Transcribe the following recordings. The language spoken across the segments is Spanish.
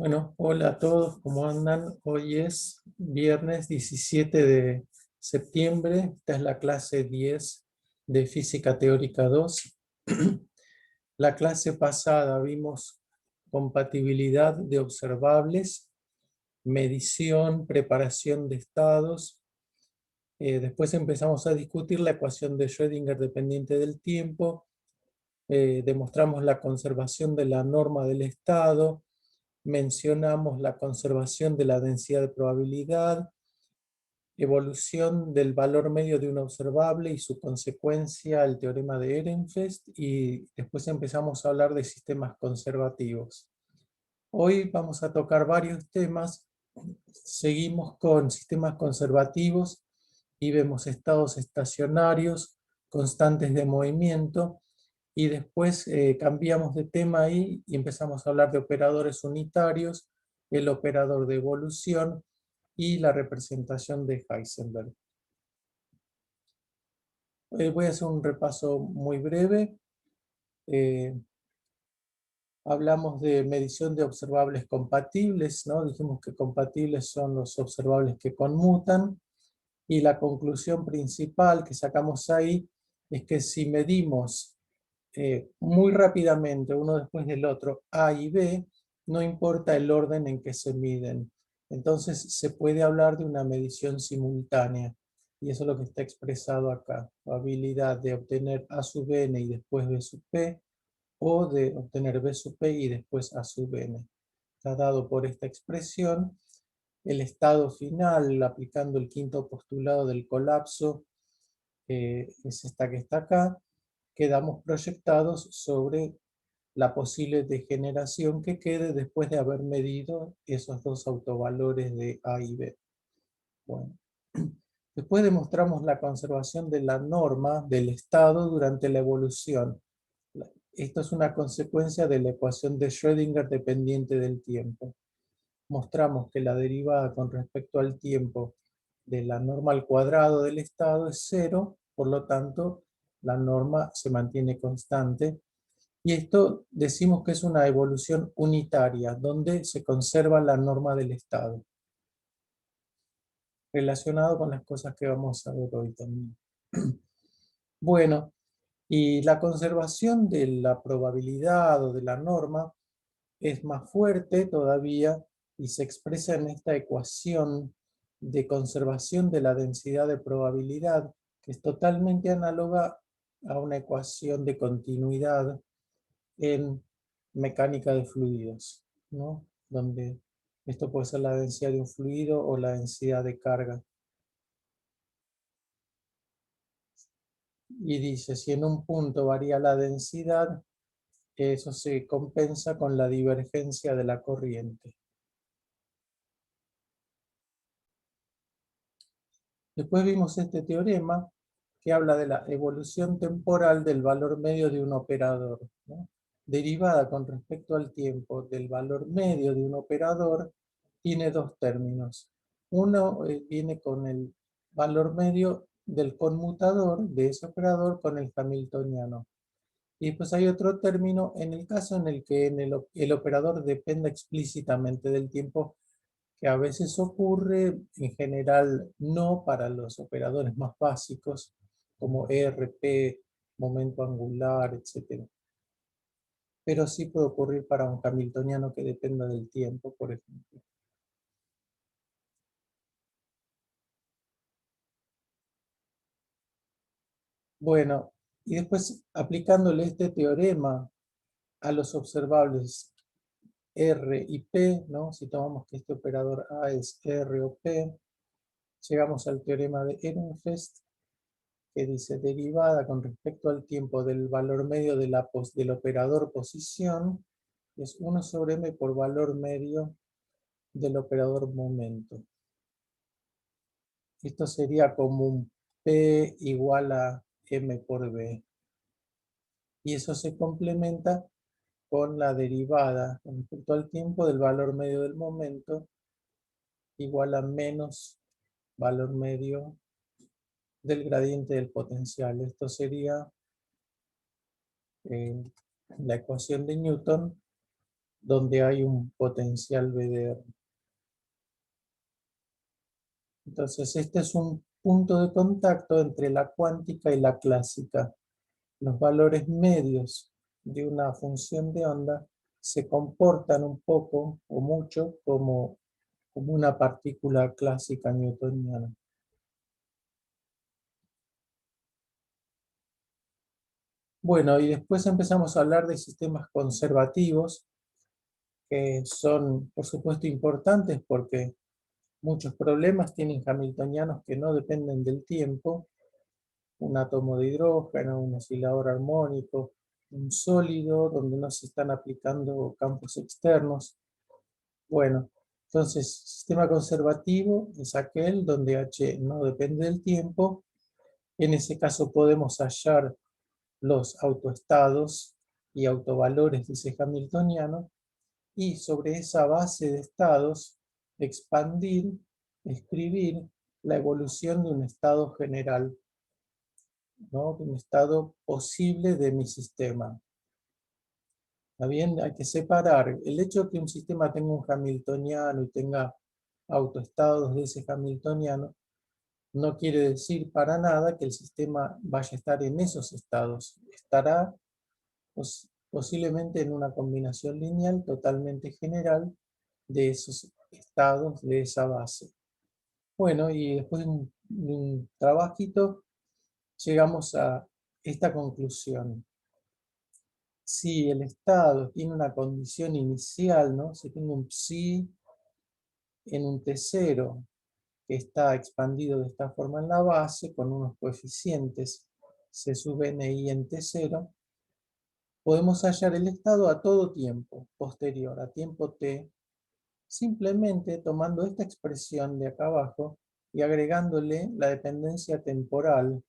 Bueno, hola a todos, ¿cómo andan? Hoy es viernes 17 de septiembre, esta es la clase 10 de Física Teórica 2. La clase pasada vimos compatibilidad de observables, medición, preparación de estados. Después empezamos a discutir la ecuación de Schrödinger dependiente del tiempo. Demostramos la conservación de la norma del estado. Mencionamos la conservación de la densidad de probabilidad, evolución del valor medio de un observable y su consecuencia, el teorema de Ehrenfest, y después empezamos a hablar de sistemas conservativos. Hoy vamos a tocar varios temas. Seguimos con sistemas conservativos y vemos estados estacionarios, constantes de movimiento, y después cambiamos de tema ahí y empezamos a hablar de operadores unitarios, el operador de evolución y la representación de Heisenberg. Voy a hacer un repaso muy breve. Hablamos de medición de observables compatibles, ¿no? Dijimos que compatibles son los observables que conmutan, y la conclusión principal que sacamos ahí es que si medimos muy rápidamente, uno después del otro, A y B, no importa el orden en que se miden. Entonces se puede hablar de una medición simultánea, y eso es lo que está expresado acá. Habilidad de obtener A sub n y después B sub p, o de obtener B sub p y después A sub n. Está dado por esta expresión. El estado final, aplicando el quinto postulado del colapso, es esta que está acá. Quedamos proyectados sobre la posible degeneración que quede después de haber medido esos dos autovalores de A y B. Bueno. Después demostramos la conservación de la norma del estado durante la evolución. Esto es una consecuencia de la ecuación de Schrödinger dependiente del tiempo. Mostramos que la derivada con respecto al tiempo de la norma al cuadrado del estado es 0, por lo tanto la norma se mantiene constante. Y esto decimos que es una evolución unitaria, donde se conserva la norma del estado, relacionado con las cosas que vamos a ver hoy también. Bueno, y la conservación de la probabilidad o de la norma es más fuerte todavía y se expresa en esta ecuación de conservación de la densidad de probabilidad, que es totalmente análoga a una ecuación de continuidad en mecánica de fluidos, ¿no? Donde esto puede ser la densidad de un fluido o la densidad de carga. Y dice, si en un punto varía la densidad, eso se compensa con la divergencia de la corriente. Después vimos este teorema que habla de la evolución temporal del valor medio de un operador, ¿no? Derivada con respecto al tiempo del valor medio de un operador tiene dos términos. Uno viene con el valor medio del conmutador de ese operador con el hamiltoniano. Y después hay otro término en el caso en el que el operador dependa explícitamente del tiempo, que a veces ocurre, en general no para los operadores más básicos, como ERP, momento angular, etc. Pero sí puede ocurrir para un hamiltoniano que dependa del tiempo, por ejemplo. Bueno, y después aplicándole este teorema a los observables R y P, ¿no? Si tomamos que este operador A es R o P, llegamos al teorema de Ehrenfest, que dice derivada con respecto al tiempo del valor medio de del operador posición, es 1 sobre m por valor medio del operador momento. Esto sería como un P igual a m por b. Y eso se complementa con la derivada con respecto al tiempo del valor medio del momento igual a menos valor medio del gradiente del potencial. Esto sería la ecuación de Newton donde hay un potencial BDR. Entonces, este es un punto de contacto entre la cuántica y la clásica. Los valores medios de una función de onda se comportan un poco o mucho como una partícula clásica newtoniana. Bueno, y después empezamos a hablar de sistemas conservativos, que son, por supuesto, importantes porque muchos problemas tienen hamiltonianos que no dependen del tiempo. Un átomo de hidrógeno, un oscilador armónico, un sólido donde no se están aplicando campos externos. Bueno, entonces, sistema conservativo es aquel donde H no depende del tiempo. En ese caso podemos hallar los autoestados y autovalores de ese hamiltoniano y sobre esa base de estados expandir, escribir la evolución de un estado general, ¿no? De un estado posible de mi sistema. ¿Está bien? Hay que separar el hecho de que un sistema tenga un hamiltoniano y tenga autoestados de ese hamiltoniano, no quiere decir para nada que el sistema vaya a estar en esos estados. Estará posiblemente en una combinación lineal totalmente general de esos estados de esa base. Bueno, y después de un trabajito llegamos a esta conclusión. Si el estado tiene una condición inicial, ¿no? Si tengo un psi en un T0 que está expandido de esta forma en la base, con unos coeficientes C sub ni en T0, podemos hallar el estado a todo tiempo posterior, a tiempo t, simplemente tomando esta expresión de acá abajo y agregándole la dependencia temporal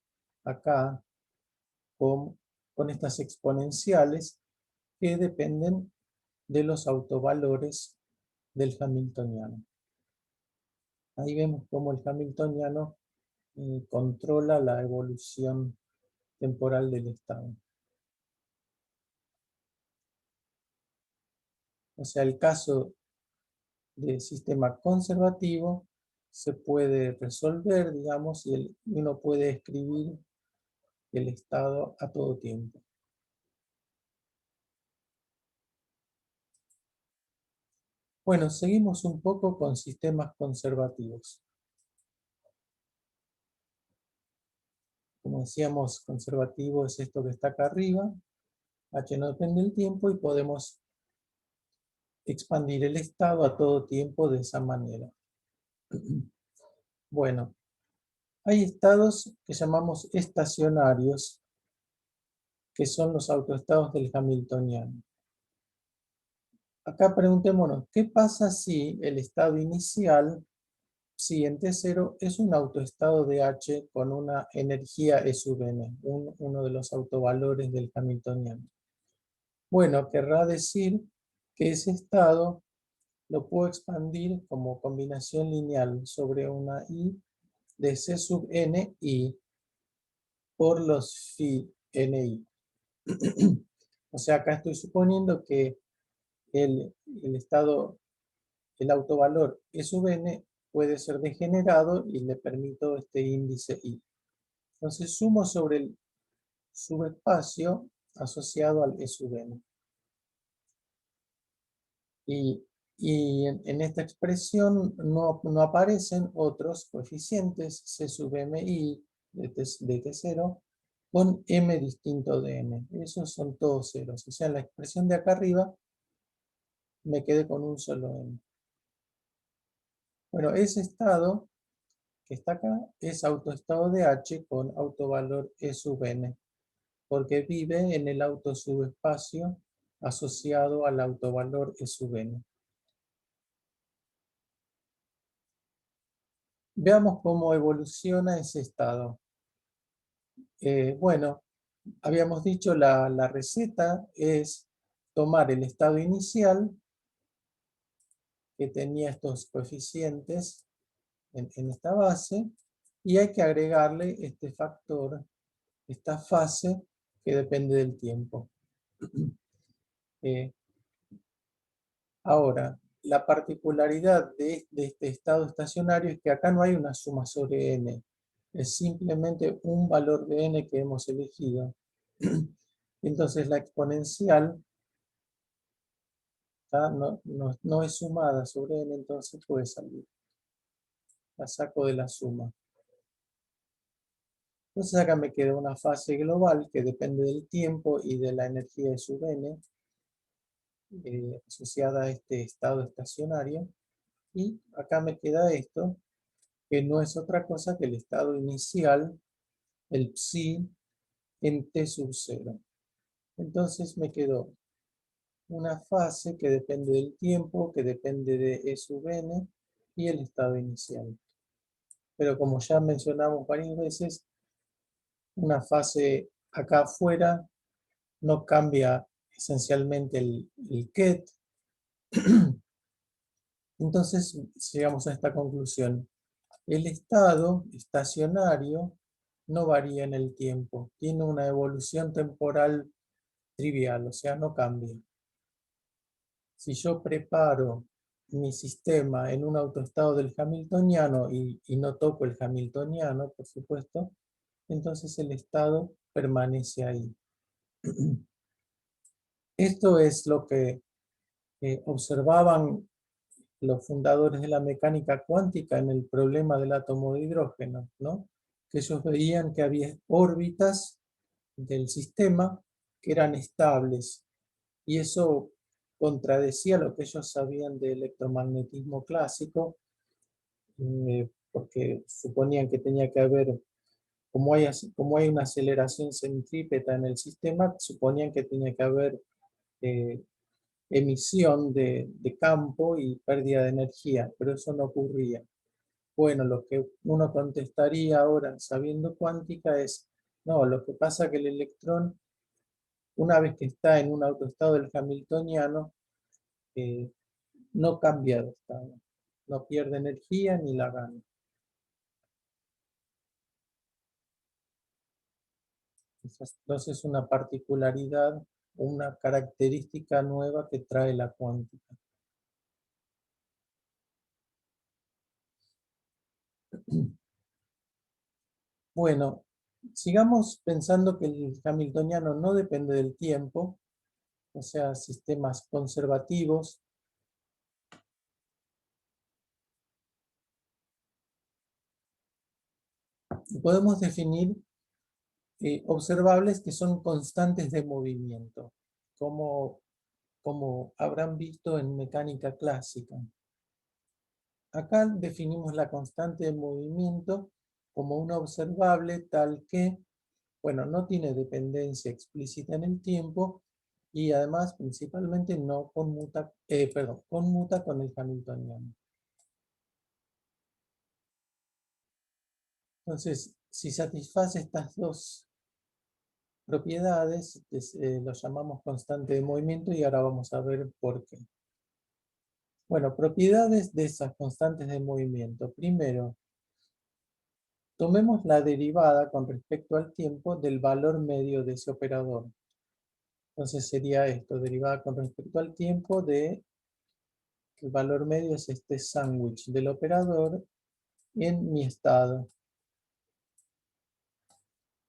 acá con estas exponenciales que dependen de los autovalores del hamiltoniano. Ahí vemos cómo el hamiltoniano controla la evolución temporal del estado. O sea, el caso de sistema conservativo se puede resolver, digamos, y uno puede escribir el estado a todo tiempo. Bueno, seguimos un poco con sistemas conservativos. Como decíamos, conservativo es esto que está acá arriba. H no depende del tiempo y podemos expandir el estado a todo tiempo de esa manera. Bueno, hay estados que llamamos estacionarios, que son los autoestados del hamiltoniano. Acá preguntémonos, ¿qué pasa si el estado inicial, si en T0, es un autoestado de H con una energía E sub n, uno de los autovalores del hamiltoniano? Bueno, querrá decir que ese estado lo puedo expandir como combinación lineal sobre una I de C sub n I por los phi ni. O sea, acá estoy suponiendo que el estado, el autovalor E sub n puede ser degenerado y le permito este índice I. Entonces sumo sobre el subespacio asociado al E sub n. Y en esta expresión no aparecen otros coeficientes C sub mi de T0 con m distinto de n. Esos son todos ceros. O sea, en la expresión de acá arriba me quedé con un solo m. Bueno, ese estado que está acá es autoestado de H con autovalor E sub n, porque vive en el autosubespacio asociado al autovalor E sub n. Veamos cómo evoluciona ese estado. Bueno, habíamos dicho la receta es tomar el estado inicial que tenía estos coeficientes en esta base y hay que agregarle este factor, esta fase, que depende del tiempo. Ahora, la particularidad de este estado estacionario es que acá no hay una suma sobre n, es simplemente un valor de n que hemos elegido. Entonces la exponencial no es sumada sobre n, entonces puede salir. La saco de la suma. Entonces acá me queda una fase global que depende del tiempo y de la energía de sub n, asociada a este estado estacionario. Y acá me queda esto, que no es otra cosa que el estado inicial, el psi, en t sub 0. Entonces me quedó una fase que depende del tiempo, que depende de E sub n y el estado inicial. Pero como ya mencionamos varias veces, una fase acá afuera no cambia esencialmente el ket. Entonces llegamos a esta conclusión. El estado estacionario no varía en el tiempo, tiene una evolución temporal trivial, o sea, no cambia. Si yo preparo mi sistema en un autoestado del hamiltoniano y no toco el hamiltoniano, por supuesto, entonces el estado permanece ahí. Esto es lo que observaban los fundadores de la mecánica cuántica en el problema del átomo de hidrógeno, ¿no? Que ellos veían que había órbitas del sistema que eran estables, y eso contradecía lo que ellos sabían de electromagnetismo clásico, porque suponían que tenía que haber, como hay una aceleración centrípeta en el sistema, suponían que tenía que haber eh, emisión de campo y pérdida de energía, pero eso no ocurría. Bueno, lo que uno contestaría ahora sabiendo cuántica es, no, lo que pasa es que el electrón, una vez que está en un autoestado del hamiltoniano, eh, no cambia de estado, no pierde energía ni la gana. Entonces es una particularidad, una característica nueva que trae la cuántica. Bueno, sigamos pensando que el hamiltoniano no depende del tiempo, o sea, sistemas conservativos. Y podemos definir observables que son constantes de movimiento, como habrán visto en mecánica clásica. Acá definimos la constante de movimiento como una observable tal que, bueno, no tiene dependencia explícita en el tiempo y además principalmente no conmuta, conmuta con el hamiltoniano. Entonces, si satisface estas dos propiedades, lo llamamos constante de movimiento y ahora vamos a ver por qué. Bueno, propiedades de esas constantes de movimiento. Primero, tomemos la derivada con respecto al tiempo del valor medio de ese operador. Entonces sería esto, derivada con respecto al tiempo de, el valor medio es este sándwich del operador en mi estado,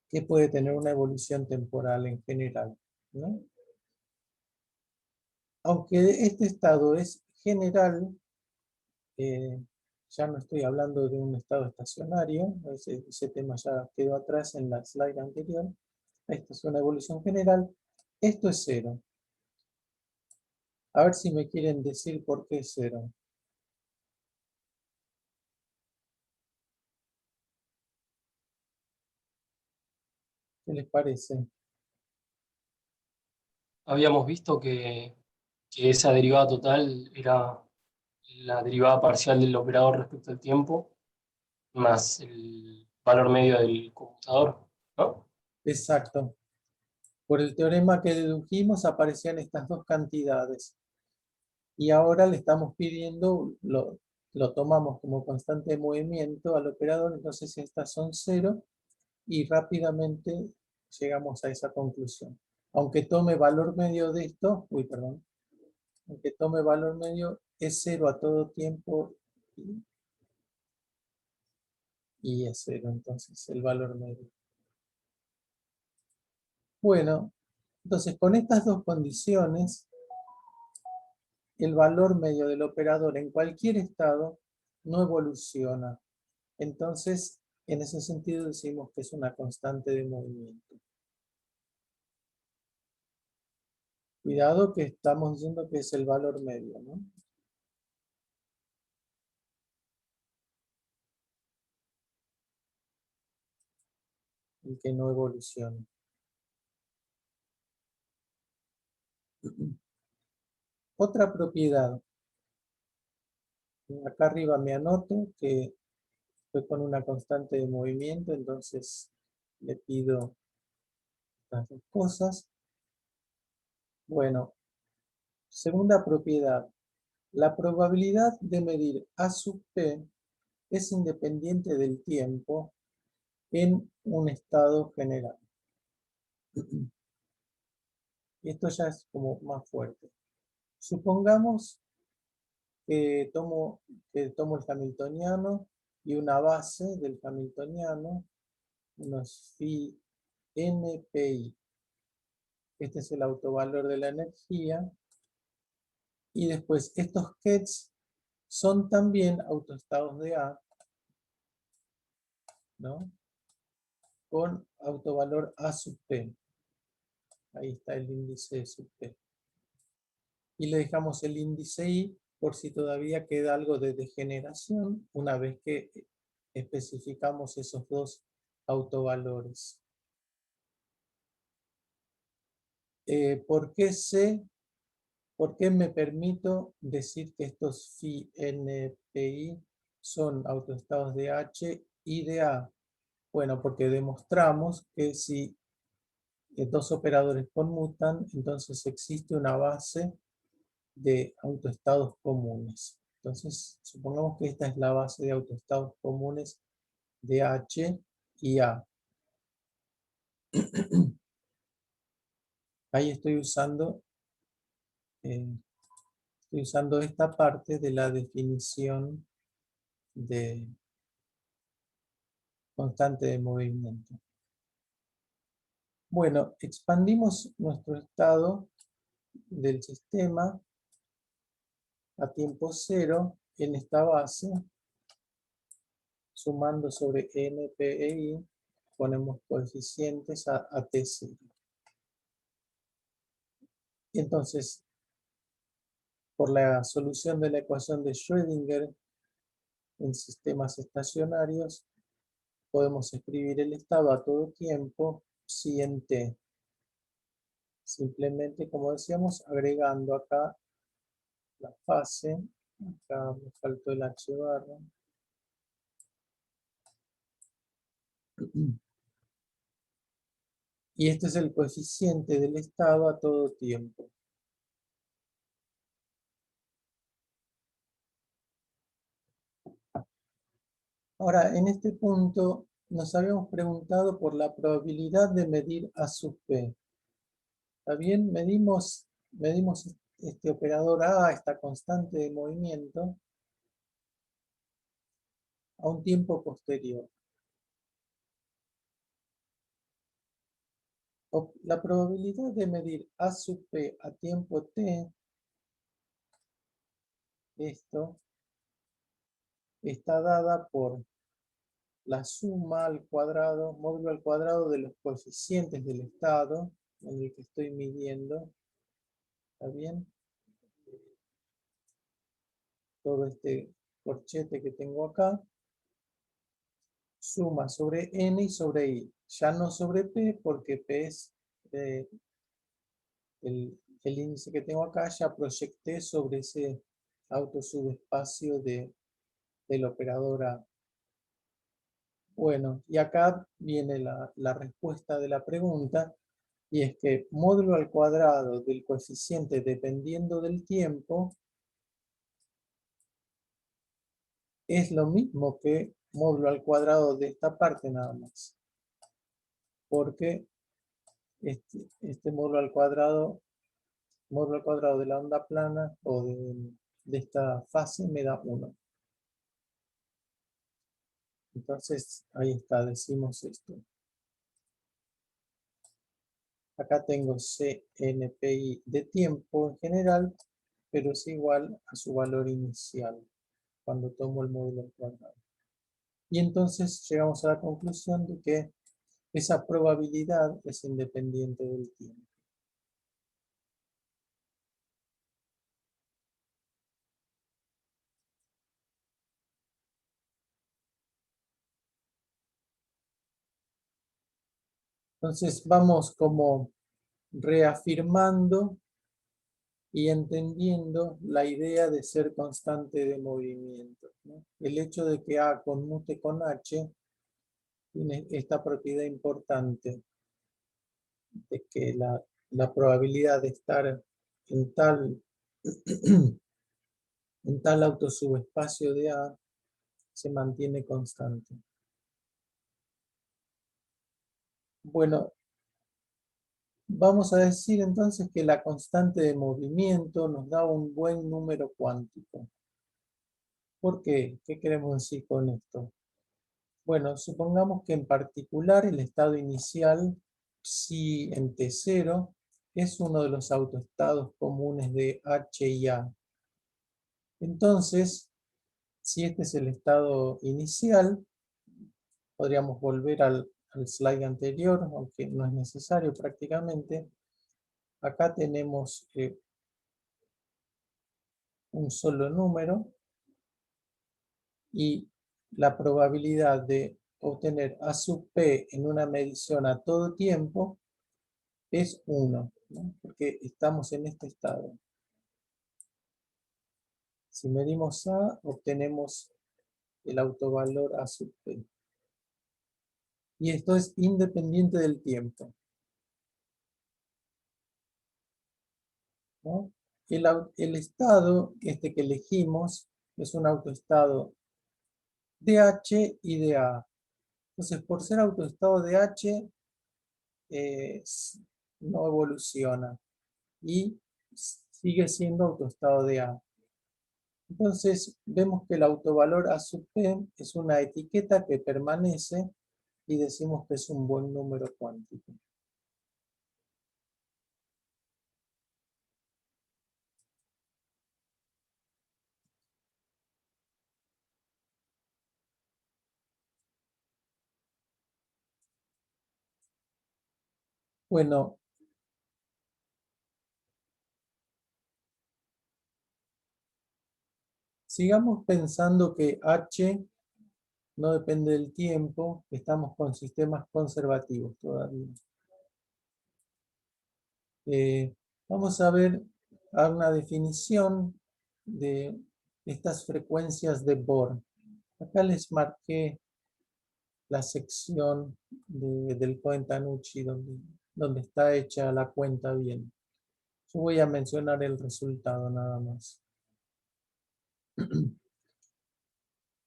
que puede tener una evolución temporal en general, ¿no? Aunque este estado es general, ya no estoy hablando de un estado estacionario, ese tema ya quedó atrás en la slide anterior. Esto es una evolución general. Esto es cero. A ver si me quieren decir por qué es cero. ¿Qué les parece? Habíamos visto que esa derivada total era la derivada parcial del operador respecto al tiempo, más el valor medio del computador, ¿no? Exacto. Por el teorema que dedujimos aparecían estas dos cantidades. Y ahora le estamos pidiendo, lo tomamos como constante de movimiento al operador, entonces estas son cero y rápidamente llegamos a esa conclusión. Aunque tome valor medio de esto, uy, perdón, aunque tome valor medio, es 0 a todo tiempo y es 0, entonces el valor medio. Bueno, entonces con estas dos condiciones, el valor medio del operador en cualquier estado no evoluciona. Entonces, en ese sentido decimos que es una constante de movimiento. Cuidado que estamos diciendo que es el valor medio, ¿no? El que no evoluciona. Otra propiedad. Acá arriba me anoto que estoy con una constante de movimiento, entonces le pido las dos cosas. Bueno, segunda propiedad. La probabilidad de medir A sub P es independiente del tiempo en un estado general. Esto ya es como más fuerte. Supongamos que tomo el hamiltoniano y una base del hamiltoniano, unos phi npi. Este es el autovalor de la energía. Y después estos kets son también autoestados de A, ¿no? Con autovalor A sub P. Ahí está el índice sub P. Y le dejamos el índice I por si todavía queda algo de degeneración una vez que especificamos esos dos autovalores. ¿Por qué me permito decir que estos phi npi son autoestados de H y de A? Bueno, porque demostramos que si dos operadores conmutan, entonces existe una base de autoestados comunes. Entonces, supongamos que esta es la base de autoestados comunes de H y A. Ahí eh, estoy usando esta parte de la definición de constante de movimiento. Bueno, expandimos nuestro estado del sistema a tiempo cero en esta base, sumando sobre NP e I, ponemos coeficientes a T0. Entonces, por la solución de la ecuación de Schrödinger en sistemas estacionarios, podemos escribir el estado a todo tiempo si en T. Simplemente, como decíamos, agregando acá la fase, acá me faltó el H barra. Y este es el coeficiente del estado a todo tiempo. Ahora, en este punto nos habíamos preguntado por la probabilidad de medir A sub P. ¿Está bien? Medimos este operador A, esta constante de movimiento, a un tiempo posterior. La probabilidad de medir A sub P a tiempo T, esto, está dada por la suma al cuadrado, módulo al cuadrado de los coeficientes del estado en el que estoy midiendo. ¿Está bien? Todo este corchete que tengo acá, suma sobre n y sobre i. Ya no sobre p, porque p es el índice que tengo acá, ya proyecté sobre ese autosubespacio del operador A. Bueno, y acá viene la respuesta de la pregunta, y es que módulo al cuadrado del coeficiente dependiendo del tiempo es lo mismo que módulo al cuadrado de esta parte nada más. Porque este módulo al cuadrado módulo al cuadrado de la onda plana o de esta fase me da 1. Entonces, ahí está, decimos esto. Acá tengo CNPi de tiempo en general, pero es igual a su valor inicial cuando tomo el módulo al cuadrado. Y entonces llegamos a la conclusión de que esa probabilidad es independiente del tiempo. Entonces vamos como reafirmando y entendiendo la idea de ser constante de movimiento, ¿no? El hecho de que A conmute con H tiene esta propiedad importante de que la probabilidad de estar en tal, en tal autosubespacio de A se mantiene constante. Bueno, vamos a decir entonces que la constante de movimiento nos da un buen número cuántico. ¿Por qué? ¿Qué queremos decir con esto? Bueno, supongamos que en particular el estado inicial, psi en T0, es uno de los autoestados comunes de H y A. Entonces, si este es el estado inicial, podríamos volver al slide anterior, aunque no es necesario prácticamente. Acá tenemos un solo número y la probabilidad de obtener A sub P en una medición a todo tiempo es 1, ¿no? Porque estamos en este estado. Si medimos A, obtenemos el autovalor A sub P. Y esto es independiente del tiempo, ¿no? El estado este que elegimos es un autoestado de H y de A. Entonces, por ser autoestado de H, no evoluciona y sigue siendo autoestado de A. Entonces, vemos que el autovalor A sub P es una etiqueta que permanece y decimos que es un buen número cuántico. Bueno, sigamos pensando que H no depende del tiempo, estamos con sistemas conservativos todavía. Vamos a ver una definición de estas frecuencias de Bohr. Acá les marqué la sección del Cohen-Tanucci donde está hecha la cuenta bien. Yo voy a mencionar el resultado nada más.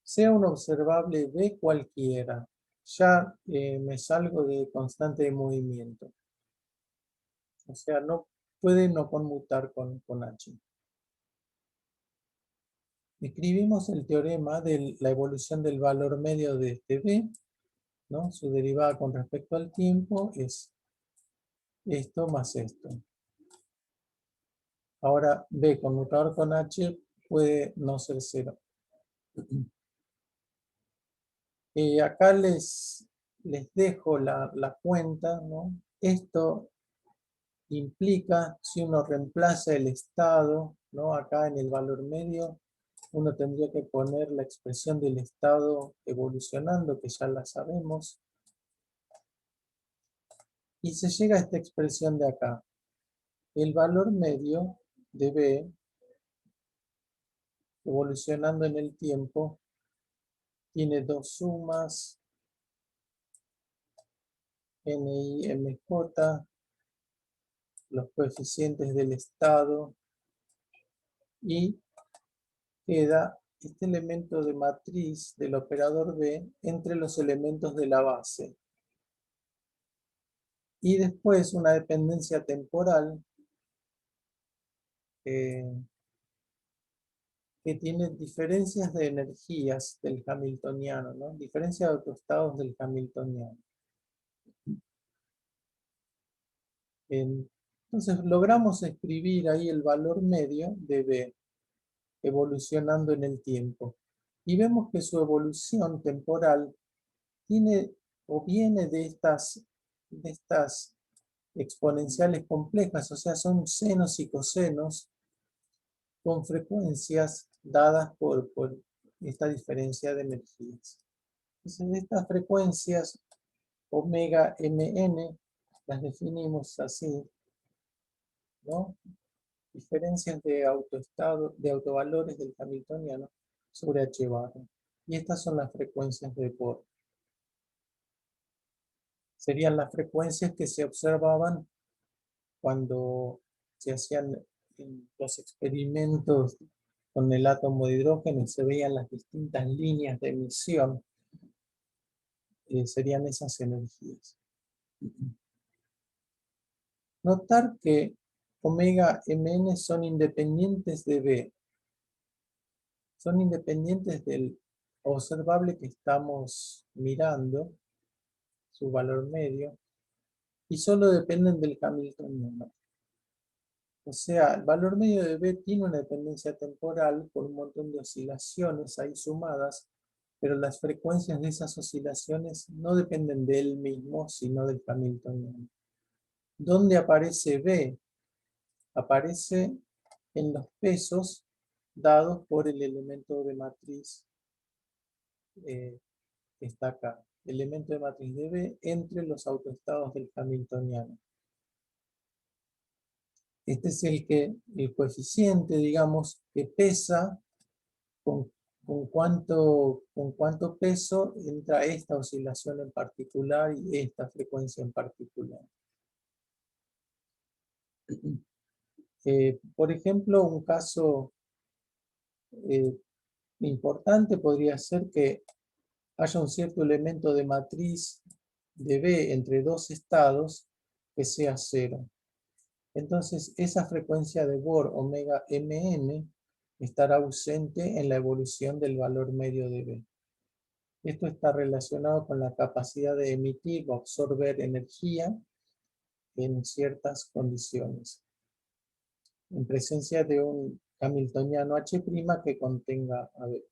Sea un observable B cualquiera, ya me salgo de constante de movimiento. O sea, no puede no conmutar con H. Escribimos el teorema de la evolución del valor medio de este B, ¿no? Su derivada con respecto al tiempo es esto más esto. Ahora B conmutador con H puede no ser 0. Acá les dejo la cuenta, ¿no? Esto implica, si uno reemplaza el estado, ¿no? Acá en el valor medio, uno tendría que poner la expresión del estado evolucionando, que ya la sabemos. Y se llega a esta expresión de acá. El valor medio de B, evolucionando en el tiempo, tiene dos sumas, Ni, Mj, los coeficientes del estado, y queda este elemento de matriz del operador B entre los elementos de la base. Y después una dependencia temporal que tiene diferencias de energías del hamiltoniano, ¿no? Diferencia de autoestados del hamiltoniano. Entonces logramos escribir ahí el valor medio de B, evolucionando en el tiempo. Y vemos que su evolución temporal tiene o viene de estas exponenciales complejas, o sea, son senos y cosenos con frecuencias dadas por esta diferencia de energías. Entonces, estas frecuencias omega mn las definimos así, ¿no? Diferencias de autoestado, de autovalores del hamiltoniano sobre h bar. Y estas son las frecuencias de Bohr. Serían las frecuencias que se observaban cuando se hacían los experimentos con el átomo de hidrógeno y se veían las distintas líneas de emisión, serían esas energías. Notar que omega mn son independientes de B, son independientes del observable que estamos mirando, su valor medio, y solo dependen del hamiltoniano. O sea, el valor medio de B tiene una dependencia temporal por un montón de oscilaciones ahí sumadas, pero las frecuencias de esas oscilaciones no dependen de él mismo, sino del hamiltoniano. ¿Dónde aparece B? Aparece en los pesos dados por el elemento de matriz que está acá. Elemento de matriz de B entre los autoestados del hamiltoniano. Este es el coeficiente, digamos, que pesa con cuánto peso entra esta oscilación en particular y esta frecuencia en particular. Por ejemplo, un caso importante podría ser que haya un cierto elemento de matriz de B entre dos estados que sea cero. Entonces, esa frecuencia de Bohr omega mn estará ausente en la evolución del valor medio de B. Esto está relacionado con la capacidad de emitir o absorber energía en ciertas condiciones, en presencia de un hamiltoniano H' que contenga AB.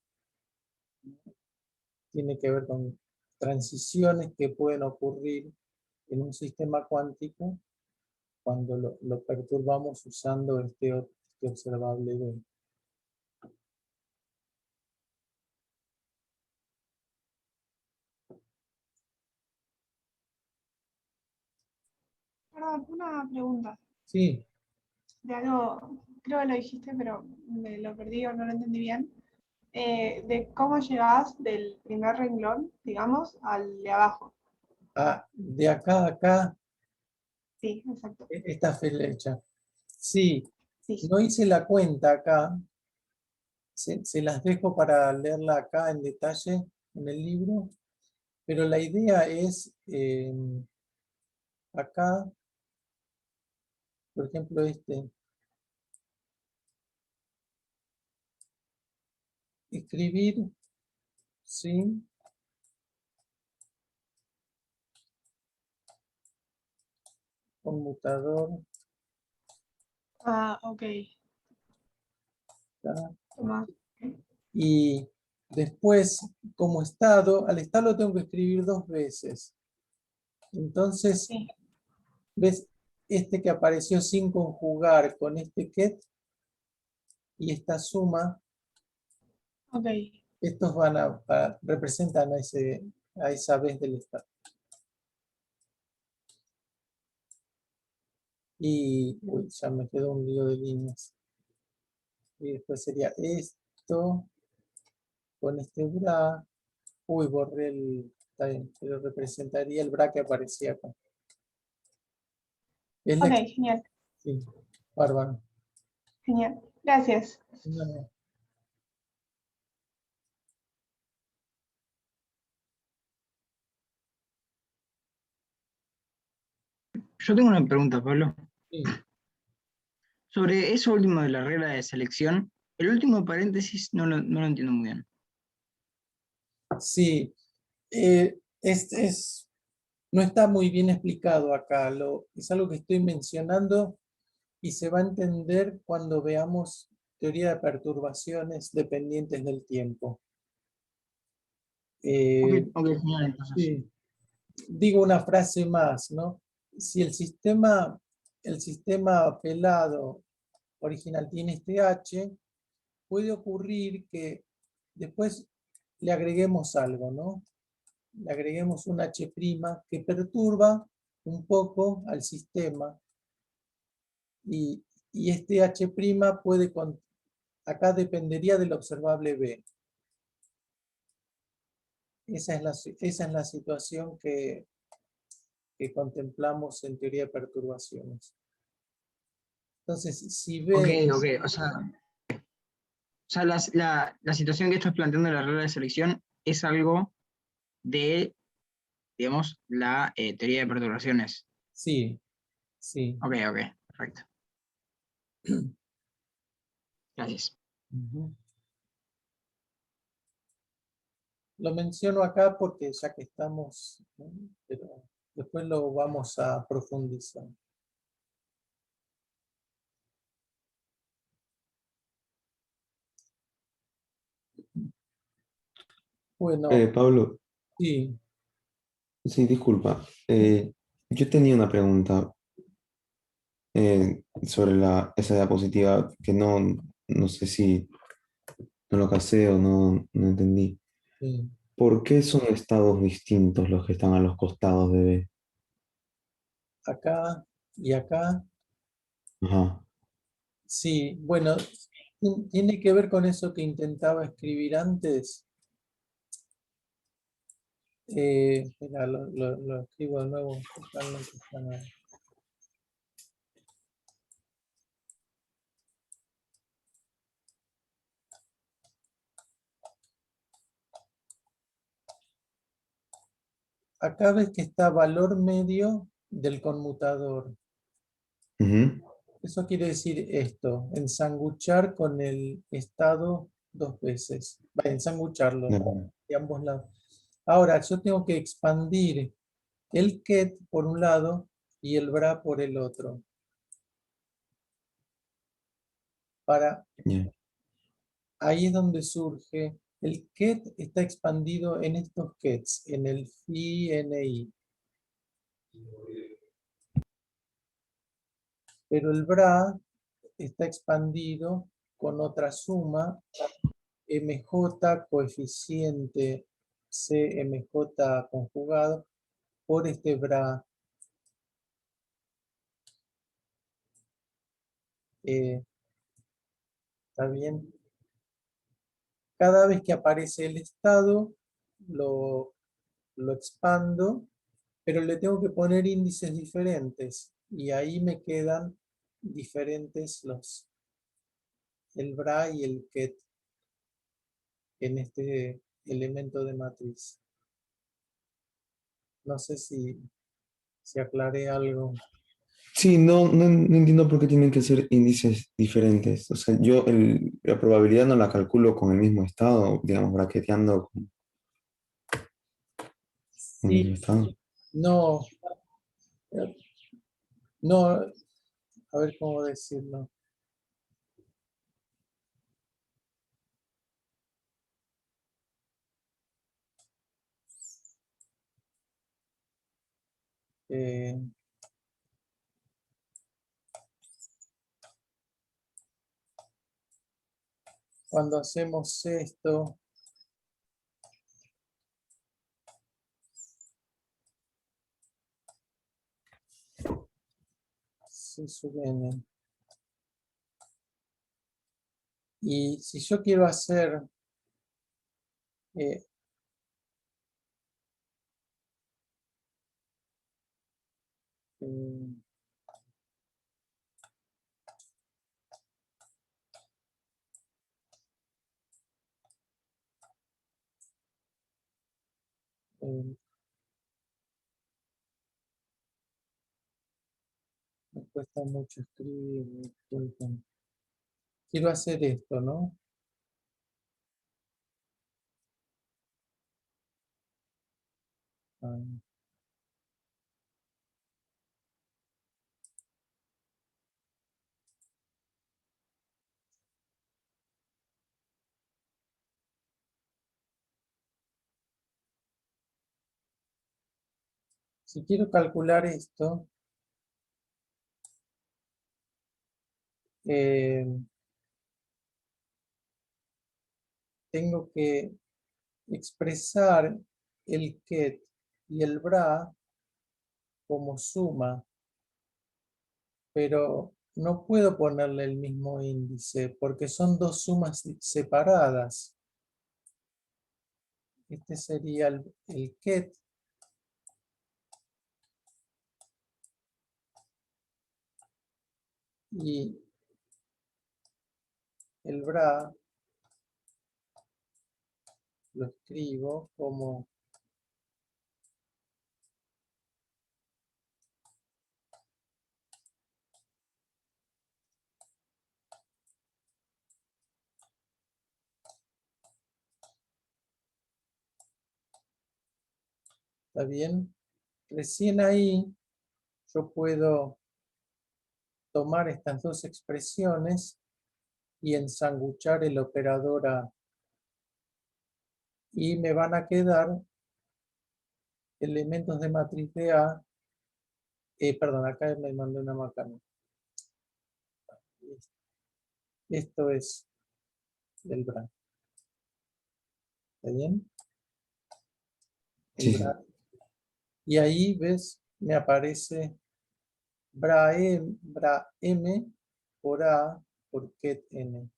Tiene que ver con transiciones que pueden ocurrir en un sistema cuántico cuando lo perturbamos usando este observable B. Perdón, una pregunta. Sí, De algo, creo que lo dijiste, pero me lo perdí o no lo entendí bien. De cómo llegás del primer renglón, digamos, al de abajo. de acá a acá, Sí, exacto. esta flecha. Sí, Sí. no hice la cuenta acá, se las dejo para leerla acá en detalle en el libro, pero la idea es acá, por ejemplo, escribir, ¿sí? Conmutador, Ah, ok. acá, Toma. y después, como estado, al estado lo tengo que escribir dos veces. Entonces, Sí, ¿ves? Este que apareció sin conjugar con este ket y esta suma, ok. estos representan a esa vez del estado. Y ya me quedó un lío de líneas. Y después sería esto con este bra. Borré está bien, pero representaría el bra que aparecía acá. Es Ok, genial. sí, bárbaro. Genial. Gracias. No, Yo tengo una pregunta, Pablo. sí. Sobre eso último de la regla de selección, el último paréntesis no lo entiendo muy bien. Sí, eh, no está muy bien explicado acá. Es algo que estoy mencionando y se va a entender cuando veamos teoría de perturbaciones dependientes del tiempo. Ok, genial, entonces. Sí. Digo una frase más, ¿no? Si el sistema pelado original tiene este H, puede ocurrir que después le agreguemos algo, ¿no? Le agreguemos un H' que perturba un poco al sistema y este H' puede, acá dependería del observable B. Esa es la situación que contemplamos en teoría de perturbaciones. Entonces, si B... Ok, o sea, la situación que estás planteando en la regla de selección es algo de, digamos, la teoría de perturbaciones. Sí, sí. Ok, perfecto. Gracias. Ujú. Lo menciono acá porque ya que estamos, ¿no? Pero después lo vamos a profundizar. Bueno, Pablo, sí, sí, disculpa. Yo tenía una pregunta sobre esa diapositiva que no sé si no lo casé o no entendí. sí. ¿Por qué son estados distintos los que están a los costados de B? Acá y acá. Ajá, Sí, bueno, tiene que ver con eso que intentaba escribir antes. Espera, lo escribo de nuevo. Totalmente está mal. Acá ves que está valor medio del conmutador. ujú, Eso quiere decir esto, ensanguchar con el estado dos veces. Va, ensangucharlo de acuerdo. de ambos lados. Ahora, yo tengo que expandir el ket por un lado y el bra por el otro. Para, Ya, ahí es donde surge, el ket está expandido en estos kets, en el phi ni, pero el bra está expandido con otra suma, mj coeficiente cmj conjugado por este bra. ¿Está bien? Cada vez que aparece el estado, lo, lo expando, pero le tengo que poner índices diferentes y ahí me quedan diferentes el bra y el ket en este elemento de matriz. No sé si aclaré algo. sí, no entiendo por qué tienen que ser índices diferentes. O sea, yo la probabilidad no la calculo con el mismo estado, digamos, braqueteando con el Sí, estado. no, no, a ver cómo decirlo. Eh, Cuando hacemos esto, sí, suben. Y si yo quiero hacer eh, eh, cuesta mucho escribir. Disculpen. Quiero hacer esto, ¿no? Ah, si quiero calcular esto, tengo que expresar el ket y el bra como suma, pero no puedo ponerle el mismo índice porque son dos sumas separadas. Este sería el ket y el bra lo escribo como ¿está bien? Recién ahí yo puedo tomar estas dos expresiones y ensanguchar el operador A. Y me van a quedar elementos de matriz de A. Perdón, acá me mandé una macana. Esto es el bra. ¿Está bien? El Sí. bra. Y ahí, ¿ves? Me aparece bra M por A por ket N.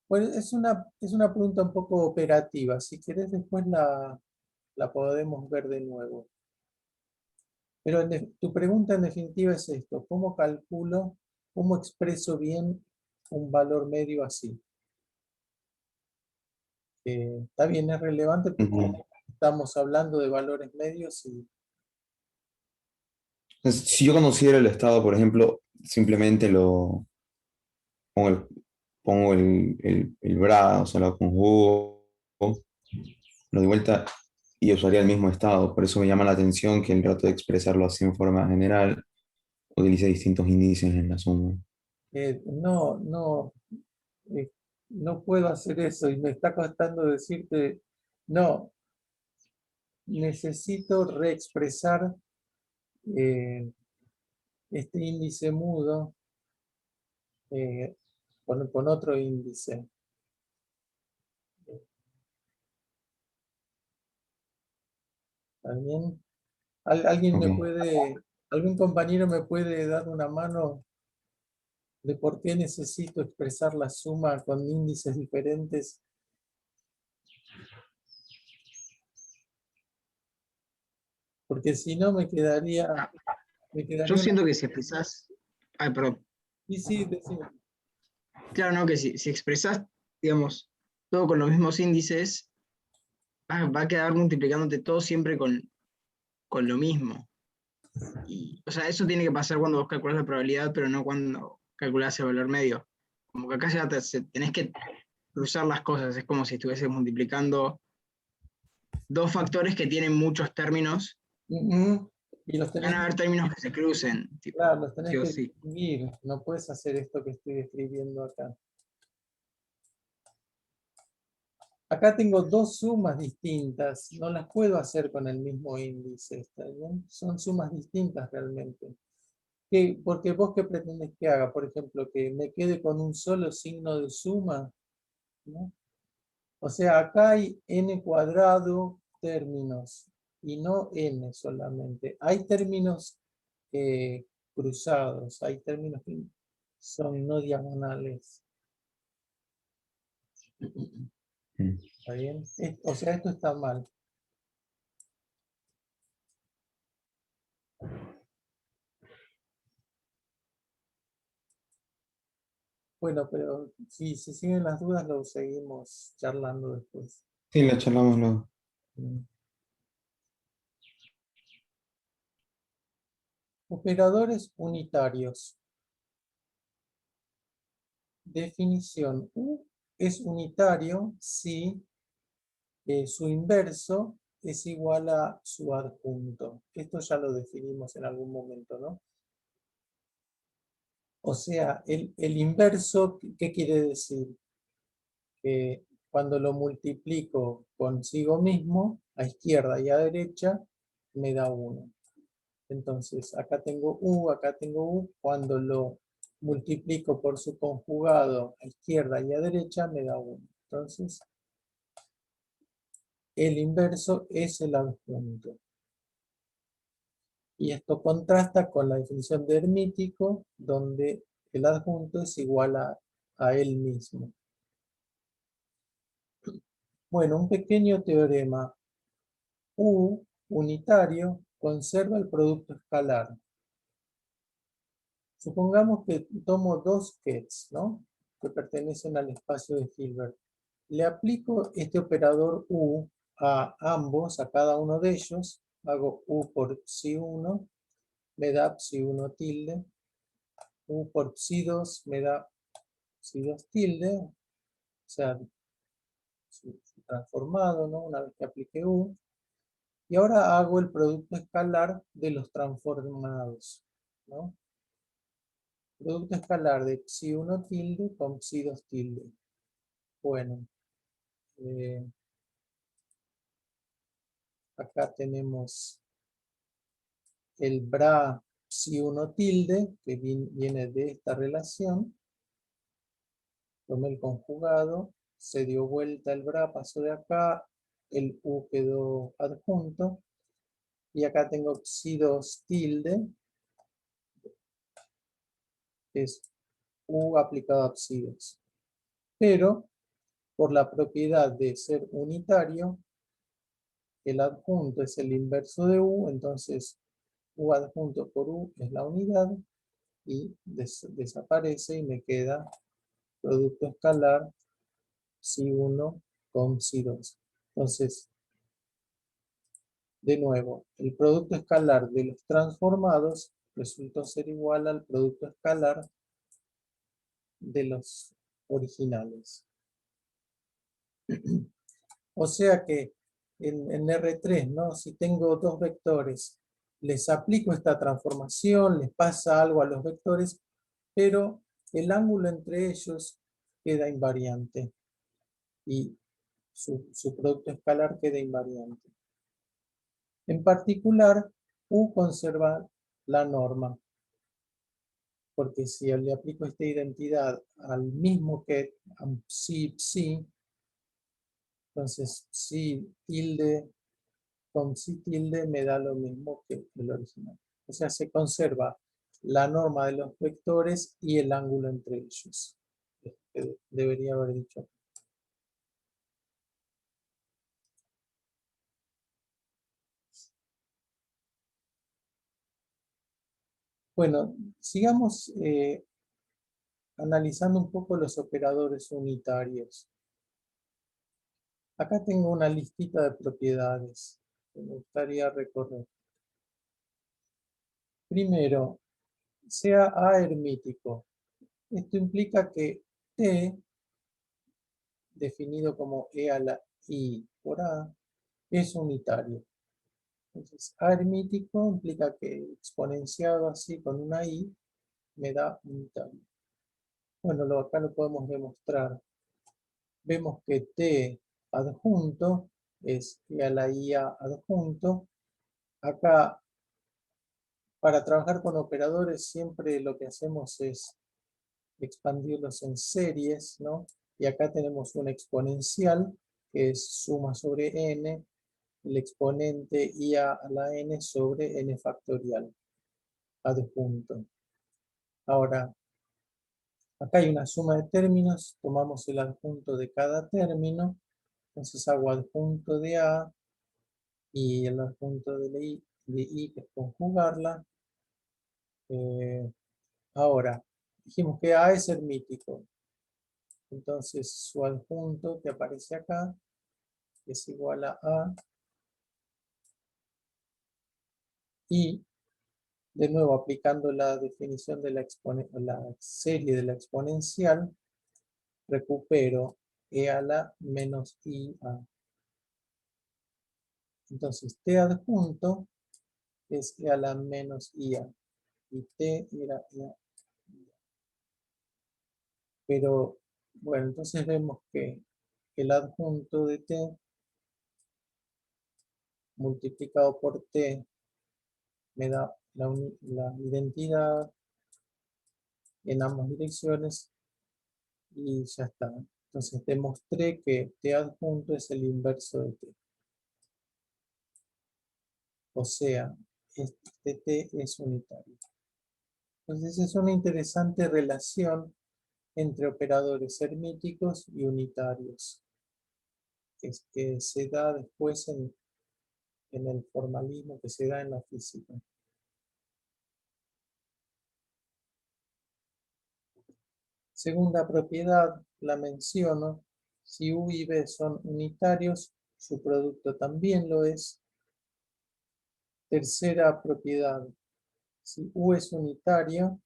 Bueno, es una pregunta un poco operativa. Si querés, después la podemos ver de nuevo. Pero tu pregunta en definitiva es esto: ¿cómo calculo, cómo expreso bien un valor medio así? Está bien, es relevante porque Ujú. estamos hablando de valores medios y Entonces, si yo conociera el estado, por ejemplo, simplemente lo pongo el bra, o sea, lo conjugo, lo de vuelta y usaría el mismo estado. Por eso me llama la atención que el trato de expresarlo así en forma general utilice distintos índices en la suma. no, eh, no puedo hacer eso y me está costando decirte, no, necesito reexpresar este índice mudo eh, con otro índice. ¿Está bien? ¿Alguien me Ok. puede, algún compañero me puede dar una mano de por qué necesito expresar la suma con índices diferentes? Porque si no me Yo quedaría una... siento que si expresás, ay, perdón, Sí, sí, decime. claro, no, que si expresás, digamos, todo con los mismos índices, va a quedar multiplicándote todo siempre con lo mismo. Y, o sea, eso tiene que pasar cuando vos calculás la probabilidad, pero no cuando calculás el valor medio. Como que acá ya tenés que cruzar las cosas, es como si estuvieses multiplicando dos factores que tienen muchos términos, Ujú. Y van a haber términos que se crucen, claro, tipo, los sí tenés o que sí. distinguir. No puedes hacer esto que estoy escribiendo acá. Acá tengo dos sumas distintas. No las puedo hacer con el mismo índice. ¿Está bien? Son sumas distintas realmente. Porque vos qué pretendés que haga, por ejemplo, que me quede con un solo signo de suma, ¿no? O sea, acá hay n cuadrado términos y no n solamente. Hay términos cruzados, hay términos que son no diagonales. Mm. ¿Está bien? O sea, esto está mal. Bueno, pero si siguen las dudas, lo seguimos charlando después. Sí, la charlamos luego. Mm. Operadores unitarios. Definición. U es unitario si su inverso es igual a su adjunto. Esto ya lo definimos en algún momento, ¿no? O sea, el inverso, ¿qué quiere decir? Que cuando lo multiplico consigo mismo, a izquierda y a derecha, me da 1. Entonces, acá tengo U. Cuando lo multiplico por su conjugado a izquierda y a derecha, me da 1. Entonces, el inverso es el adjunto. Y esto contrasta con la definición de hermítico, donde el adjunto es igual a él mismo. Bueno, un pequeño teorema. U unitario conserva el producto escalar. Supongamos que tomo dos kets, ¿no? Que pertenecen al espacio de Hilbert. Le aplico este operador U a ambos, a cada uno de ellos. Hago U por psi1, me da psi1 tilde. U por psi2 me da psi2 tilde. O sea, su transformado, ¿no? Una vez que apliqué U. Y ahora hago el producto escalar de los transformados, ¿no? Producto escalar de psi1 tilde con psi2 tilde. Bueno, acá tenemos el bra psi1 tilde, que viene de esta relación. Tomé el conjugado, se dio vuelta el bra, pasó de acá, el u quedó adjunto. Y acá tengo psi2 tilde, que es u aplicado a psi2. Pero, por la propiedad de ser unitario, el adjunto es el inverso de u, entonces u adjunto por u es la unidad y desaparece y me queda producto escalar psi1 con psi2. Entonces, de nuevo, el producto escalar de los transformados resultó ser igual al producto escalar de los originales. O sea que en R3, ¿no? Si tengo dos vectores, les aplico esta transformación, les pasa algo a los vectores, pero el ángulo entre ellos queda invariante y su producto escalar queda invariante. En particular, U conserva la norma, porque si le aplico esta identidad al mismo que a psi, psi, entonces psi tilde con psi tilde me da lo mismo que el original. O sea, se conserva la norma de los vectores y el ángulo entre ellos. Debería haber dicho. Bueno, sigamos analizando un poco los operadores unitarios. Acá tengo una listita de propiedades que me gustaría recorrer. Primero, sea A hermítico. Esto implica que T, definido como E a la I por A, es unitario. Entonces, A hermítico implica que exponenciado así con una I me da unitario. Bueno, acá lo podemos demostrar. Vemos que T adjunto es E a la IA adjunto. Acá, para trabajar con operadores, siempre lo que hacemos es expandirlos en series, ¿no? Y acá tenemos una exponencial, que es suma sobre n, el exponente IA a la n sobre n factorial adjunto. Ahora, acá hay una suma de términos, tomamos el adjunto de cada término, entonces hago adjunto de A y el adjunto de I que es conjugarla. Ahora, dijimos que A es hermítico, entonces su adjunto que aparece acá es igual a A y De nuevo, aplicando la definición de la serie de la exponencial, recupero e a la menos IA. Entonces, t adjunto es e a la menos IA. Y t era IA. Pero, bueno, entonces vemos que el adjunto de t multiplicado por t me da la identidad en ambas direcciones y ya está. Entonces demostré que t adjunto es el inverso de t. O sea, este t es unitario. Entonces es una interesante relación entre operadores hermíticos y unitarios, que se da después en el formalismo, que se da en la física. Segunda propiedad, la menciono. Si U y B son unitarios, su producto también lo es. Tercera propiedad, si U es unitario,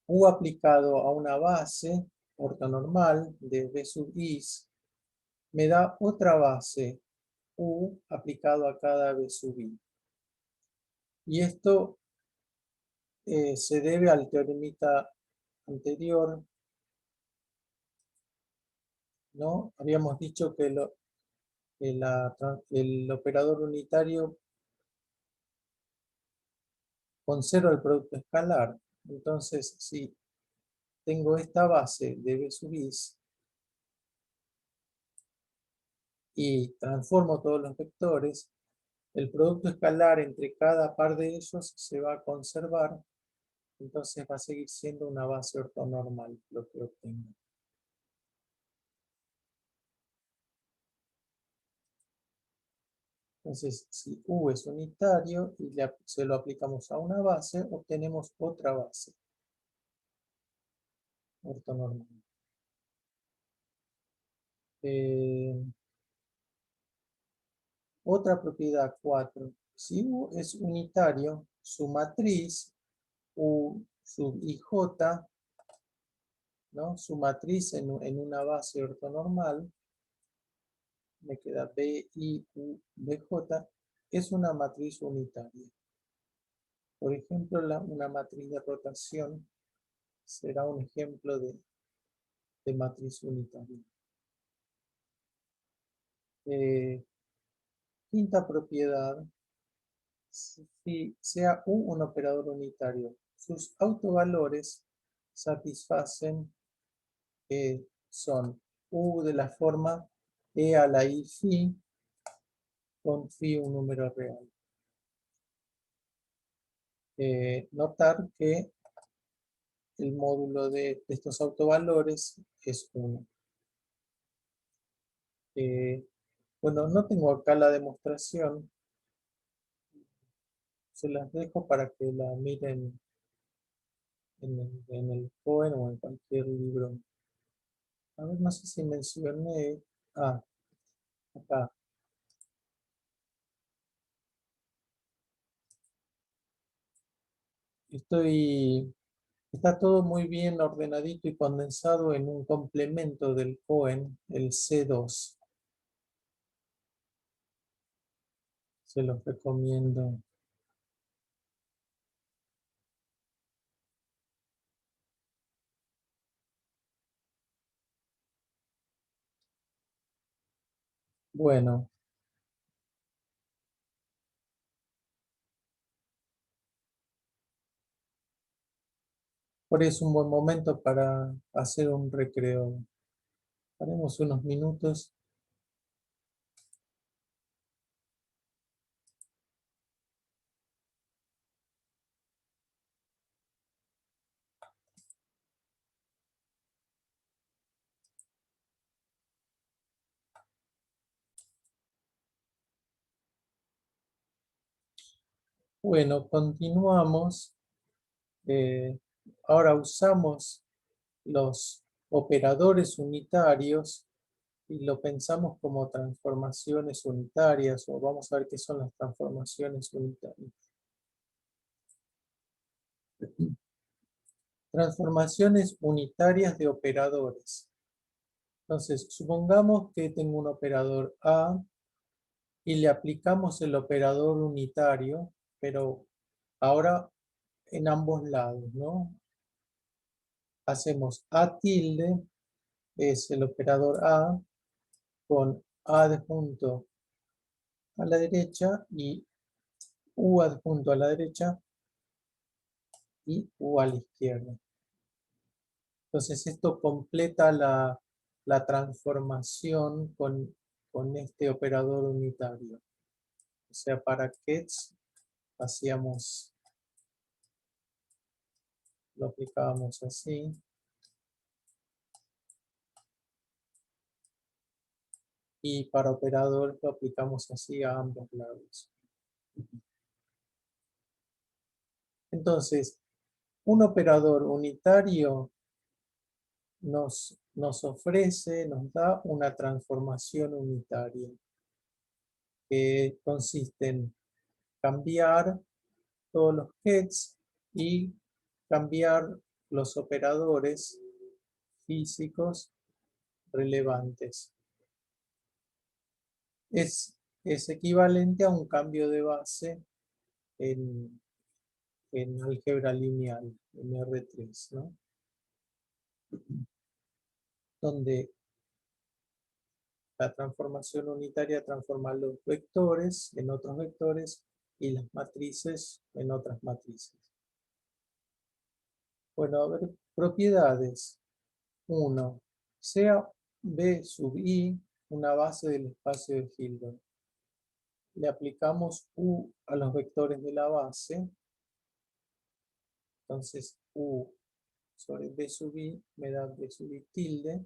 U aplicado a una base ortonormal de B sub is me da otra base U aplicado a cada B sub I. Y esto se debe al teoremita anterior, ¿no? Habíamos dicho que el operador unitario conserva el producto escalar. Entonces, si tengo esta base de B sub is y transformo todos los vectores, el producto escalar entre cada par de ellos se va a conservar, entonces va a seguir siendo una base ortonormal lo que obtengo. Entonces, si U es unitario y se lo aplicamos a una base, obtenemos otra base ortonormal. Otra propiedad 4. Si U es unitario, su matriz U sub IJ, ¿no? Su matriz en una base ortonormal, me queda BIUBJ, es una matriz unitaria. Por ejemplo, una matriz de rotación será un ejemplo de matriz unitaria. Quinta propiedad, si sea U un operador unitario, sus autovalores satisfacen, son U de la forma E a la I phi con phi un número real. Notar que el módulo de estos autovalores es 1. Bueno, no tengo acá la demostración. Se las dejo para que la miren en el Cohen o en cualquier libro. A ver, no sé si mencioné. Ah, acá. Está todo muy bien ordenadito y condensado en un complemento del Cohen, el C2. Se los recomiendo. Bueno. Por eso es un buen momento para hacer un recreo. Haremos unos minutos. Bueno, continuamos. Ahora usamos los operadores unitarios y lo pensamos como transformaciones unitarias, o vamos a ver qué son las transformaciones unitarias. Transformaciones unitarias de operadores. Entonces, supongamos que tengo un operador A y le aplicamos el operador unitario, pero ahora en ambos lados, ¿no? Hacemos A tilde, es el operador A, con A adjunto a la derecha y U adjunto a la derecha y U a la izquierda. Entonces esto completa la transformación con este operador unitario. O sea, para Ketch hacíamos, lo aplicábamos así. Y para operador lo aplicamos así a ambos lados. Entonces, un operador unitario nos ofrece, nos da una transformación unitaria que consiste en cambiar todos los Ketch y cambiar los operadores físicos relevantes. Es equivalente a un cambio de base en álgebra lineal, en R3, ¿no? Donde la transformación unitaria transforma los vectores en otros vectores y las matrices en otras matrices. Bueno, a ver, propiedades. 1. Sea B sub I una base del espacio de Hilbert. Le aplicamos U a los vectores de la base. Entonces U sobre B sub I me da B sub I tilde.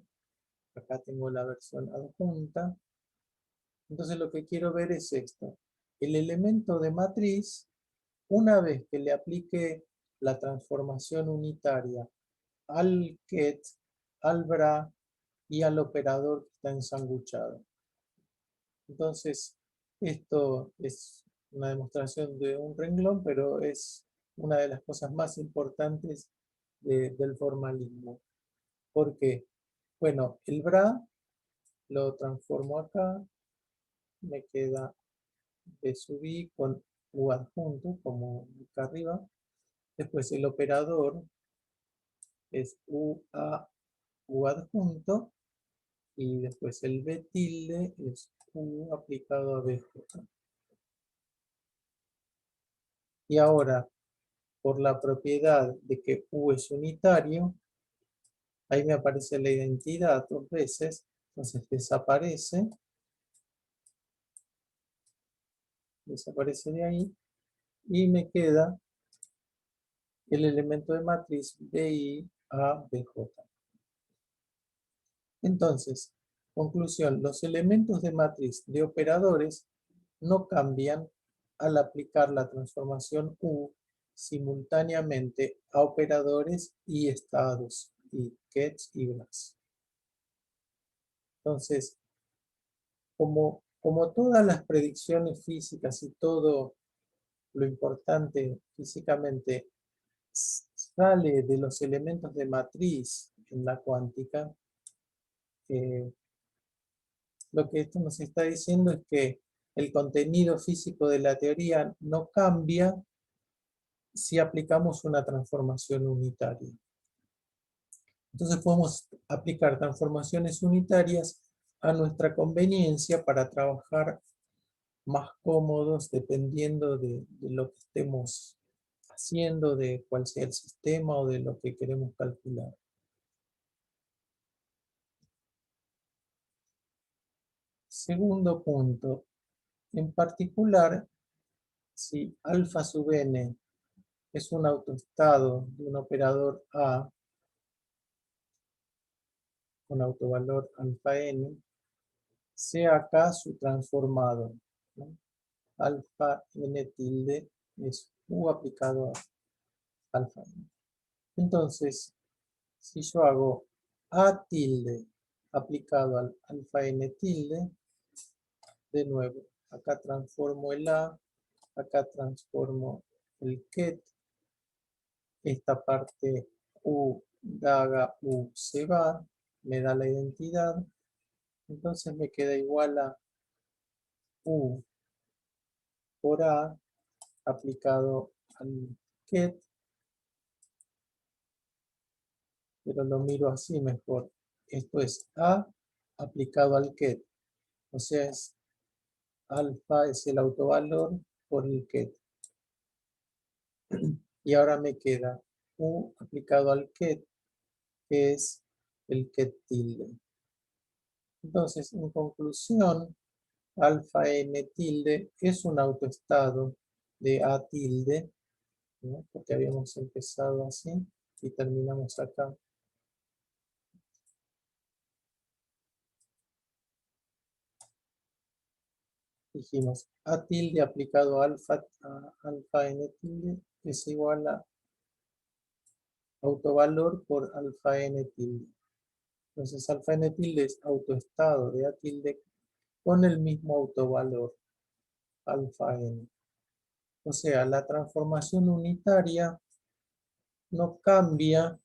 Acá tengo la versión adjunta. Entonces lo que quiero ver es esto. El elemento de matriz, una vez que le aplique la transformación unitaria al ket, al bra y al operador que está ensanguchado. Entonces, esto es una demostración de un renglón, pero es una de las cosas más importantes del formalismo. ¿Por qué? Bueno, el bra lo transformo acá, me queda B sub I con U adjunto, como acá arriba. Después el operador es U a U adjunto. Y después el B tilde es U aplicado a BJ. Y ahora, por la propiedad de que U es unitario, ahí me aparece la identidad 2 veces, entonces desaparece de ahí, y me queda el elemento de matriz BI a BJ. Entonces, conclusión, los elementos de matriz de operadores no cambian al aplicar la transformación U simultáneamente a operadores y estados, y Ketch y Bras. Entonces, como todas las predicciones físicas y todo lo importante físicamente sale de los elementos de matriz en la cuántica, lo que esto nos está diciendo es que el contenido físico de la teoría no cambia si aplicamos una transformación unitaria. Entonces podemos aplicar transformaciones unitarias a nuestra conveniencia para trabajar más cómodos dependiendo de lo que estemos haciendo, de cuál sea el sistema o de lo que queremos calcular. Segundo punto. En particular, si alfa sub n es un autoestado de un operador A con autovalor alfa n, sea acá su transformado, ¿no? Alfa n tilde es U aplicado a alfa n. Entonces, si yo hago A tilde aplicado al alfa n tilde, de nuevo, acá transformo el A, acá transformo el ket, esta parte U daga U se va, me da la identidad, entonces me queda igual a U por A aplicado al get, pero lo miro así mejor. Esto es A aplicado al get, o sea, es alfa es el autovalor por el get. Y ahora me queda U aplicado al get, que es el get tilde. Entonces, en conclusión, alfa n tilde es un autoestado de A tilde, ¿no? Porque habíamos empezado así y terminamos acá. Dijimos A tilde aplicado a alfa n tilde es igual a autovalor por alfa n tilde. Entonces alfa n tilde es autoestado de A tilde con el mismo autovalor alfa n. O sea, la transformación unitaria no cambia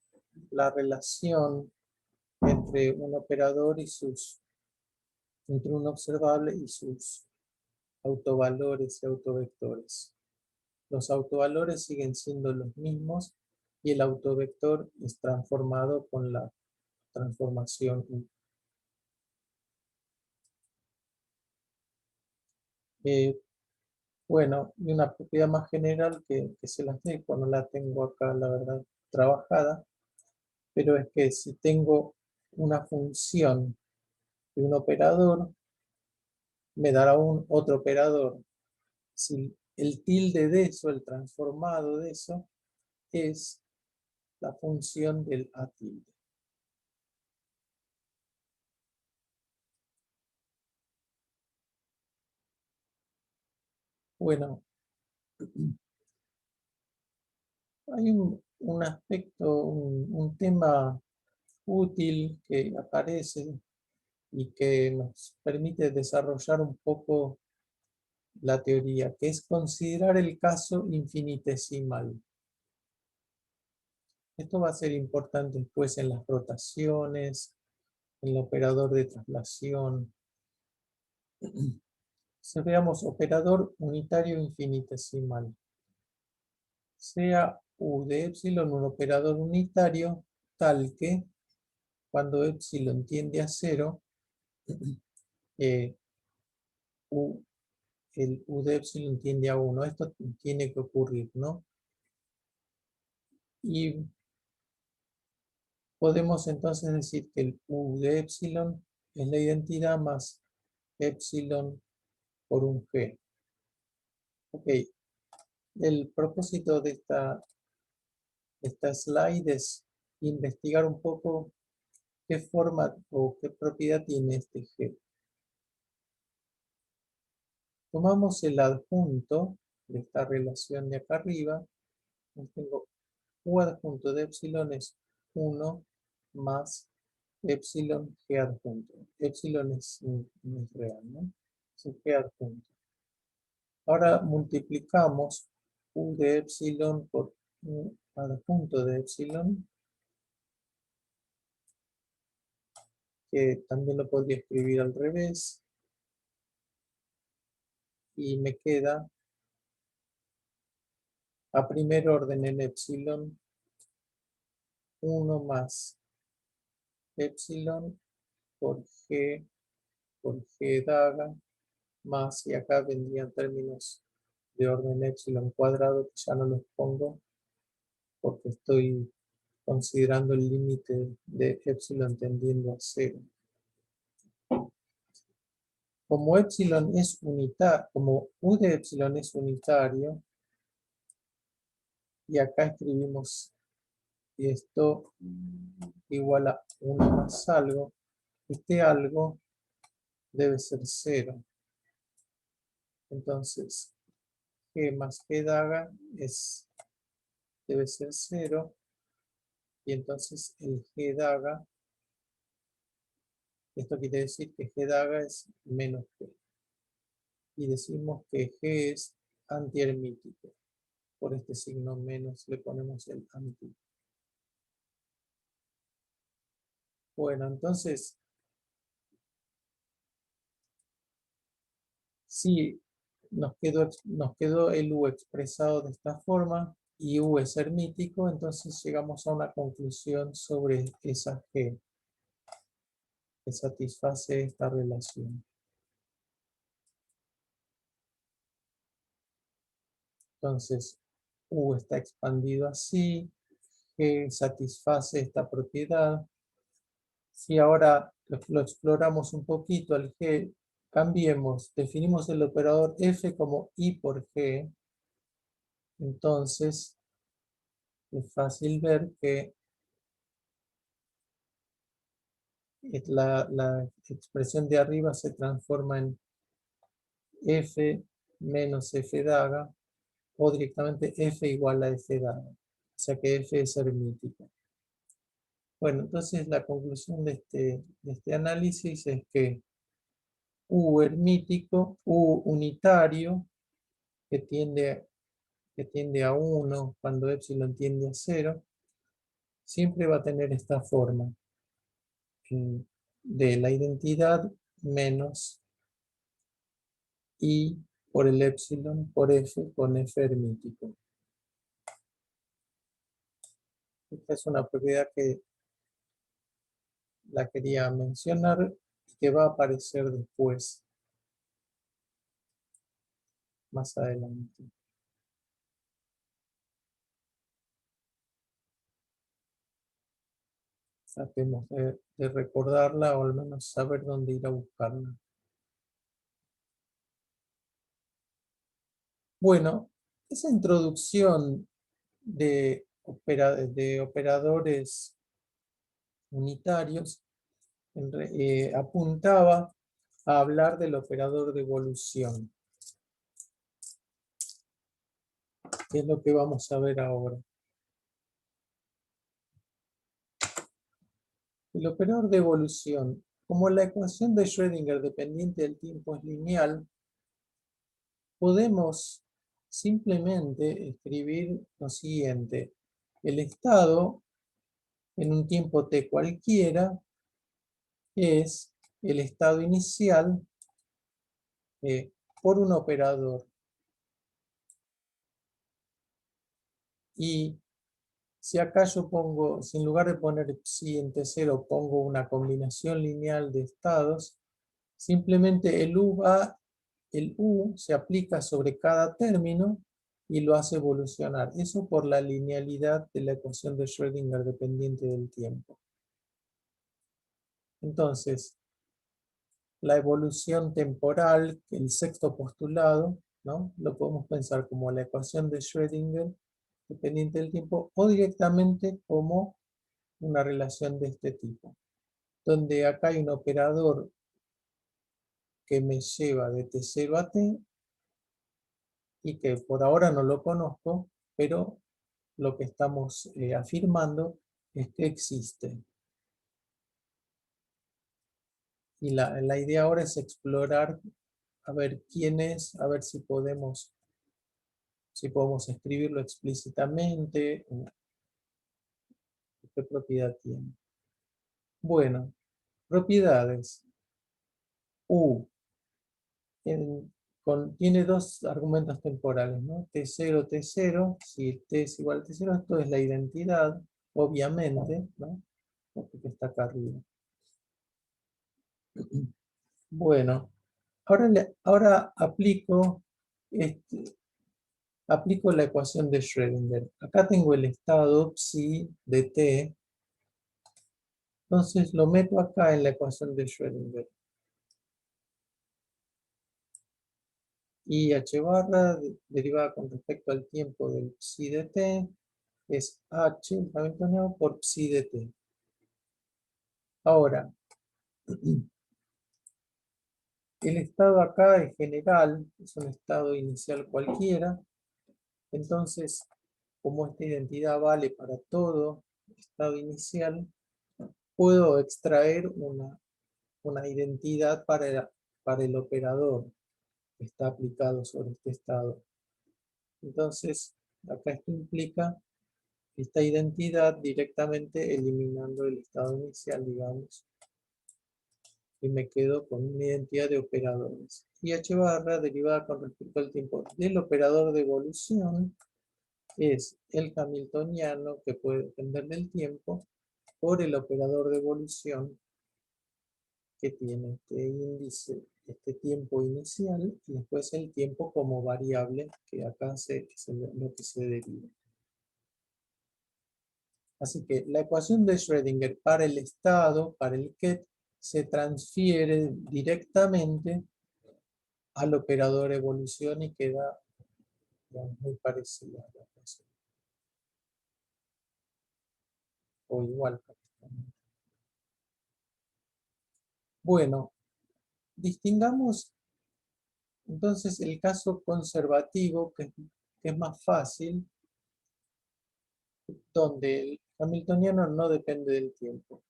la relación entre un operador y entre un observable y sus autovalores y autovectores. Los autovalores siguen siendo los mismos y el autovector es transformado con la transformación U. Bueno, y una propiedad más general que se las dejo, no la tengo acá, la verdad, trabajada, pero es que si tengo una función de un operador, me dará un otro operador. Si el tilde de eso, el transformado de eso, es la función del A tilde. Bueno, hay un aspecto, un tema útil que aparece y que nos permite desarrollar un poco la teoría, que es considerar el caso infinitesimal. Esto va a ser importante después en las rotaciones, en el operador de traslación. Si veamos operador unitario infinitesimal. Sea U de epsilon un operador unitario tal que cuando epsilon tiende a 0, el U de epsilon tiende a 1. Esto tiene que ocurrir, ¿no? Y podemos entonces decir que el U de epsilon es la identidad más epsilon por un G. Ok, el propósito de esta slide es investigar un poco qué forma o qué propiedad tiene este G. Tomamos el adjunto de esta relación de acá arriba. Tengo U adjunto de epsilon es 1 más epsilon G adjunto. Epsilon no es real, ¿no? Es un G adjunto. Ahora multiplicamos U de epsilon por U adjunto de epsilon, que también lo podría escribir al revés, y me queda a primer orden en epsilon 1 más epsilon por G daga más, y acá vendrían términos de orden epsilon cuadrado que ya no los pongo porque estoy considerando el límite de epsilon tendiendo a 0. Como epsilon es unitario, como U de epsilon es unitario, y acá escribimos esto igual a 1 más algo, este algo debe ser 0. Entonces, G más G daga debe ser 0, y entonces el G daga, esto quiere decir que G daga es menos G. Y decimos que G es antihermítico. por este signo menos le ponemos el anti. Bueno, entonces, si nos quedó el U expresado de esta forma y U es hermítico, entonces llegamos a una conclusión sobre esa G que satisface esta relación. Entonces, U está expandido así, G satisface esta propiedad. Si ahora lo exploramos un poquito al G, cambiemos, definimos el operador F como I por G, entonces es fácil ver que la expresión de arriba se transforma en F menos F daga o directamente F igual a F daga, o sea que F es hermítico. Bueno, entonces la conclusión de este análisis es que U hermítico, U unitario, que tiende a 1 cuando epsilon tiende a 0, siempre va a tener esta forma de la identidad menos I por el epsilon por F con F hermítico. Esta es una propiedad que la quería mencionar y que va a aparecer después, más adelante. Tratemos de recordarla o al menos saber dónde ir a buscarla. Bueno, esa introducción de operadores unitarios apuntaba a hablar del operador de evolución, que es lo que vamos a ver ahora. El operador de evolución, como la ecuación de Schrödinger dependiente del tiempo es lineal, podemos simplemente escribir lo siguiente. El estado en un tiempo t cualquiera es el estado inicial por un operador. Y si acá yo pongo, si en lugar de poner psi en T0 pongo una combinación lineal de estados, simplemente el U se aplica sobre cada término y lo hace evolucionar. Eso por la linealidad de la ecuación de Schrödinger dependiente del tiempo. Entonces, la evolución temporal, el sexto postulado, ¿no? Lo podemos pensar como la ecuación de Schrödinger dependiente del tiempo o directamente como una relación de este tipo, donde acá hay un operador que me lleva de T0 a T y que por ahora no lo conozco, pero lo que estamos afirmando es que existe. Y la idea ahora es explorar, a ver quién es, a ver si podemos escribirlo explícitamente, qué propiedad tiene. Bueno, propiedades. U tiene dos argumentos temporales, ¿no? T0, T0, si T es igual a T0, esto es la identidad, obviamente, ¿no? Porque está acá arriba. Bueno, ahora aplico la ecuación de Schrödinger. Acá tengo el estado psi de T, entonces lo meto acá en la ecuación de Schrödinger. Y h barra derivada con respecto al tiempo del psi de t es h hamiltoniano por psi de t. Ahora, el estado acá es general, es un estado inicial cualquiera. Entonces, como esta identidad vale para todo estado inicial, puedo extraer una identidad para el operador que está aplicado sobre este estado. Entonces, Acá esto implica esta identidad directamente eliminando el estado inicial, digamos, y me quedo con una identidad de operadores. Y h barra derivada con respecto al tiempo del operador de evolución es el hamiltoniano que puede depender del tiempo por el operador de evolución que tiene este índice, este tiempo inicial, y después el tiempo como variable, que acá es lo que se deriva. Así que la ecuación de Schrödinger para el estado, para el ket, se transfiere directamente al operador evolución y queda, digamos, muy parecida a la ecuación. O igual prácticamente. Bueno, distingamos entonces el caso conservativo, que es más fácil, donde el hamiltoniano no depende del tiempo.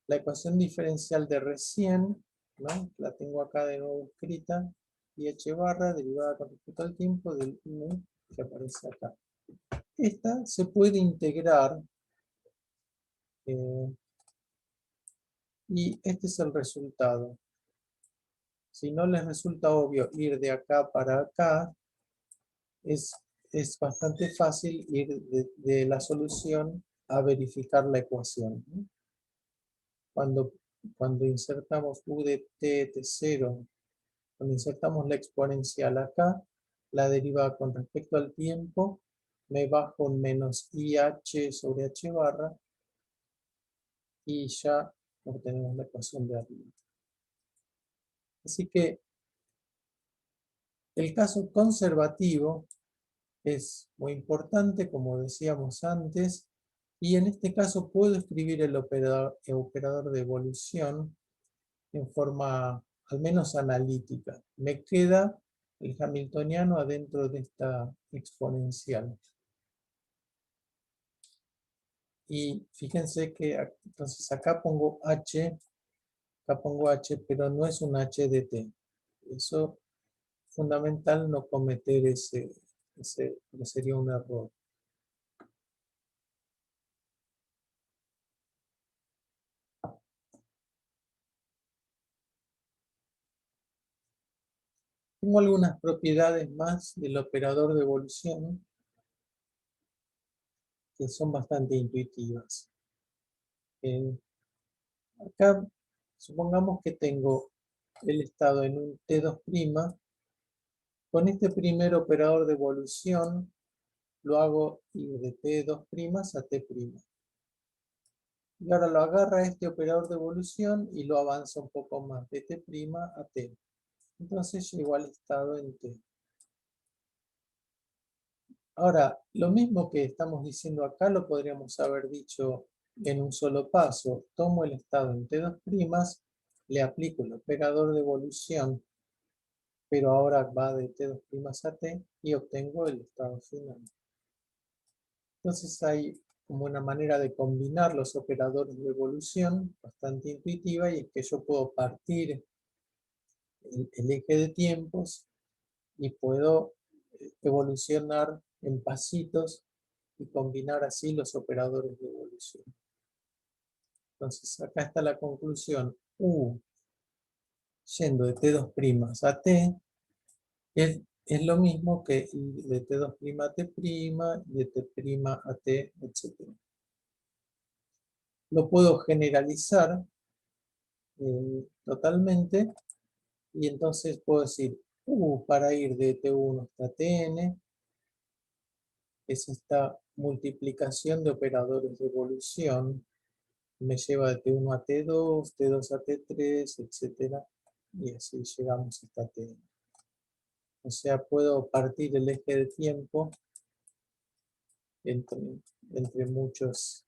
La ecuación diferencial de recién, ¿no? La tengo acá de nuevo escrita, y h barra derivada con respecto al tiempo del 1 que aparece acá. Esta se puede integrar y este es el resultado. Si no les resulta obvio ir de acá para acá, es bastante fácil ir de la solución a verificar la ecuación, ¿no? Cuando insertamos u de t0, cuando insertamos la exponencial acá, la derivada con respecto al tiempo, me bajo un menos IH sobre H barra y ya obtenemos la ecuación de arriba. Así que el caso conservativo es muy importante, como decíamos antes, y en este caso puedo escribir el operador de evolución en forma al menos analítica. Me queda el hamiltoniano adentro de esta exponencial. Y fíjense que entonces acá pongo h, pero no es un h de t. Eso es fundamental no cometer ese sería un error. Tengo algunas propiedades más del operador de evolución que son bastante intuitivas. Acá supongamos que tengo el estado en un T2'. Con este primer operador de evolución lo hago ir de T2' a T'. Y ahora lo agarra este operador de evolución y lo avanza un poco más, de T' a T. Entonces llego al estado en T. Ahora, lo mismo que estamos diciendo acá lo podríamos haber dicho en un solo paso. Tomo el estado en T2', le aplico el operador de evolución, pero ahora va de T2' a T y obtengo el estado final. Entonces hay como una manera de combinar los operadores de evolución bastante intuitiva, y es que yo puedo partir el eje de tiempos y puedo evolucionar en pasitos y combinar así los operadores de evolución. Entonces acá está la conclusión. U yendo de T2' a T es lo mismo que de T2' a T', de T' a T, etc. Lo puedo generalizar totalmente, y entonces puedo decir U para ir de T1 hasta Tn es esta multiplicación de operadores de evolución, me lleva de T1 a T2, T2 a T3, etc. Y así llegamos hasta Tn. O sea, puedo partir el eje de tiempo entre muchos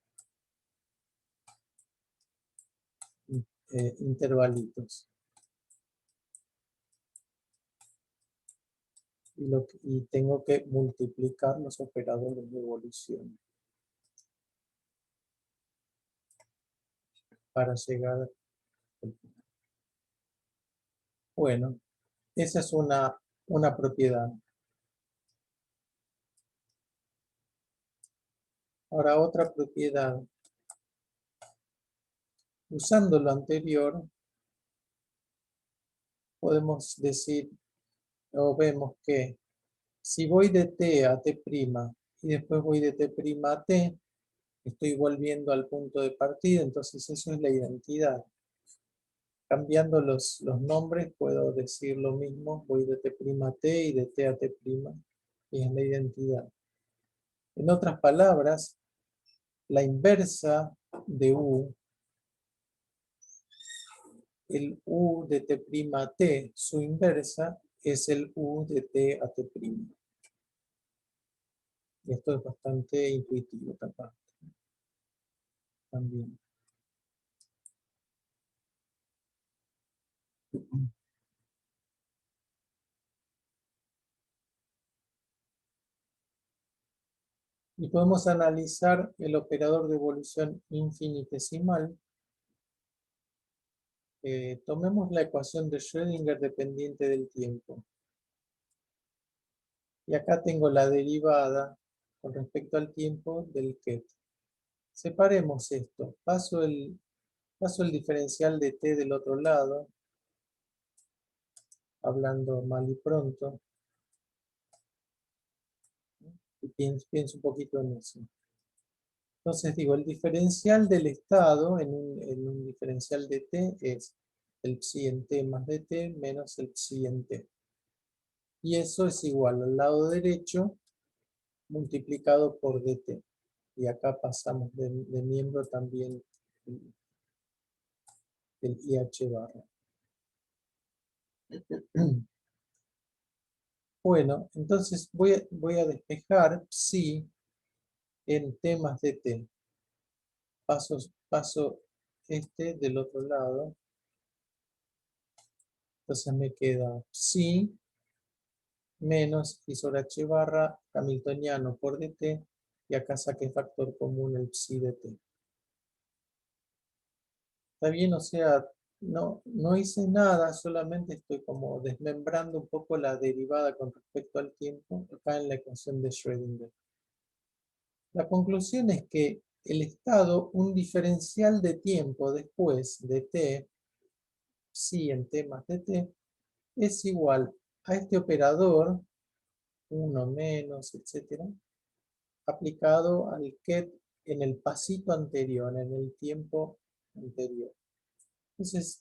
intervalitos. Y tengo que multiplicar los operadores de evolución para llegar al final. Bueno, esa es una propiedad. Ahora otra propiedad. Usando lo anterior, podemos decir, o vemos que si voy de t a t' y después voy de t' a t, estoy volviendo al punto de partida, entonces eso es la identidad. Cambiando los nombres puedo decir lo mismo, voy de t' a t y de t a t', y es la identidad. En otras palabras, la inversa de u, el u de t' a t, su inversa es el u de t a t'. Esto es bastante intuitivo también. Y podemos analizar el operador de evolución infinitesimal. Tomemos la ecuación de Schrödinger dependiente del tiempo. Y acá tengo la derivada con respecto al tiempo del ket. Separemos esto. Paso el diferencial de t del otro lado, hablando mal y pronto. Y pienso un poquito en eso. Entonces digo, el diferencial del estado en un diferencial de t es el psi en t más dt menos el psi en t. Y eso es igual al lado derecho multiplicado por dt. Y acá pasamos de miembro también el IH barra. Bueno, entonces voy a despejar psi en t más dt. Paso este del otro lado. Entonces me queda psi menos i sobre h barra hamiltoniano por dt, y acá saqué factor común el psi de t. ¿Está bien? O sea, no hice nada, solamente estoy como desmembrando un poco la derivada con respecto al tiempo acá en la ecuación de Schrödinger. La conclusión es que el estado, un diferencial de tiempo después de t, psi en t más dt, es igual a este operador, 1 menos, etcétera, aplicado al ket en el pasito anterior, en el tiempo anterior. Entonces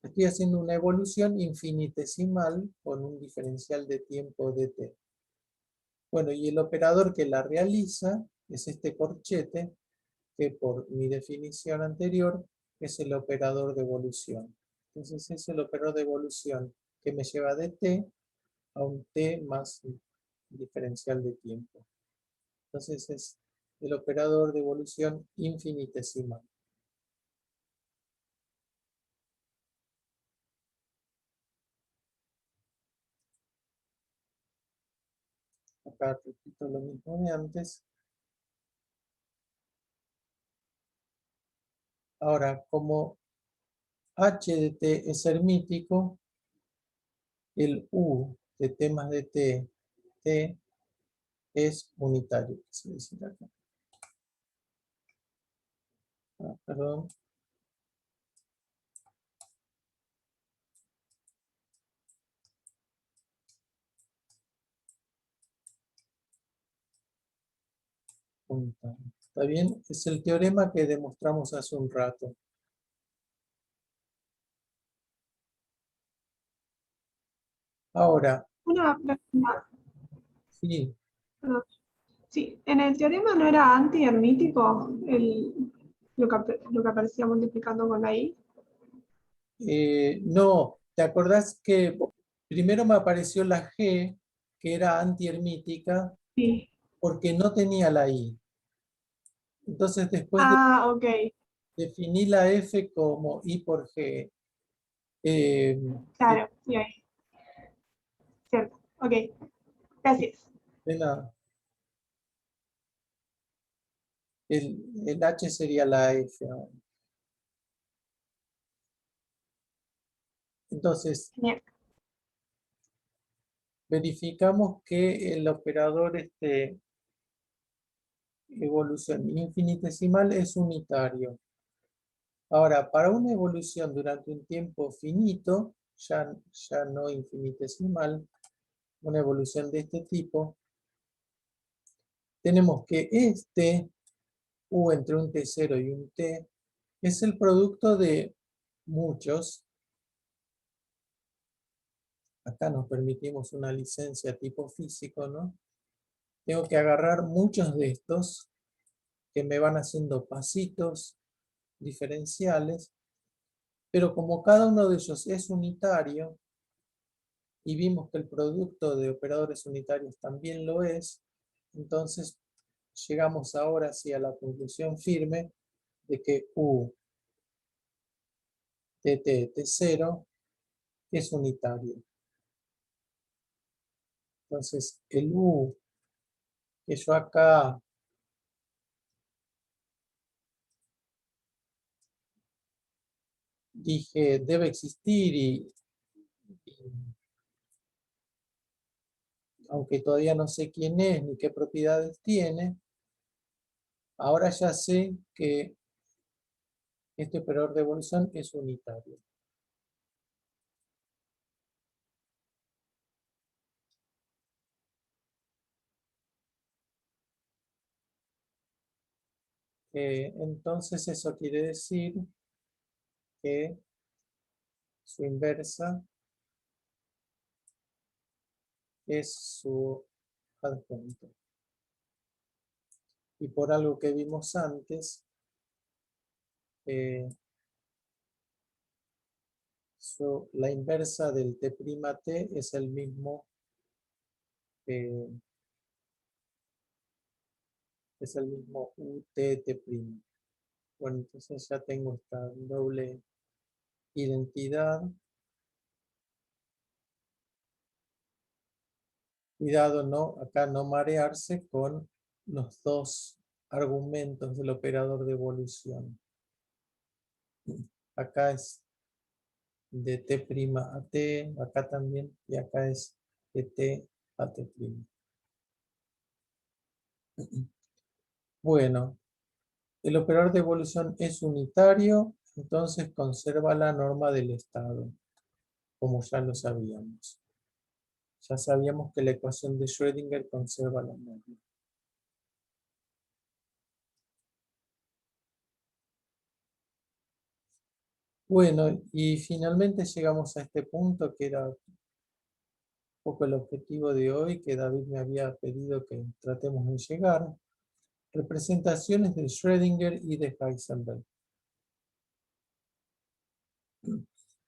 estoy haciendo una evolución infinitesimal con un diferencial de tiempo dt. Bueno, y el operador que la realiza es este corchete, que por mi definición anterior es el operador de evolución. Entonces es el operador de evolución que me lleva de t a un t más diferencial de tiempo. Entonces es el operador de evolución infinitesimal. Acá repito lo mismo de antes. Ahora, como h de t es hermítico, el u de t más de t es unitario. Acá. Perdón. Unitario. ¿Está bien? Es el teorema que demostramos hace un rato. Ahora, Una pregunta. sí, Perdón. Sí, en el teorema no era anti-hermítico lo que aparecía multiplicando con la i. no, ¿te acordás que primero me apareció la G, que era antihermítica, Sí. porque no tenía la I? Entonces después Ah, ok. definí la F como I por G. Eh, Claro, sí, ahí. Cierto. Ok. Gracias. de nada. El H sería la F. ¿No? Entonces, Genial. verificamos que el operador evolución infinitesimal es unitario. Ahora, para una evolución durante un tiempo finito, ya no infinitesimal, una evolución de este tipo, tenemos que este U entre un T0 y un T es el producto de muchos. Acá nos permitimos una licencia tipo físico, ¿no? Tengo que agarrar muchos de estos que me van haciendo pasitos diferenciales, pero como cada uno de ellos es unitario, y vimos que el producto de operadores unitarios también lo es, entonces llegamos ahora sí a la conclusión firme de que U de T0 es unitario. Entonces el U que yo acá dije debe existir y aunque todavía no sé quién es ni qué propiedades tiene, ahora ya sé que este operador de evolución es unitario. Entonces eso quiere decir que su inversa es su adjunto. Y por algo que vimos antes, la inversa del T'T es el mismo UTT'. Bueno, entonces ya tengo esta doble identidad. Cuidado, ¿no? Acá no marearse con los dos argumentos del operador de evolución. Acá es de T' a T, acá también, y acá es de T a T'. Bueno, el operador de evolución es unitario, entonces conserva la norma del estado, como ya lo sabíamos. Ya sabíamos que la ecuación de Schrödinger conserva la norma. Bueno, y finalmente llegamos a este punto que era un poco el objetivo de hoy, que David me había pedido que tratemos de llegar. Representaciones de Schrödinger y de Heisenberg.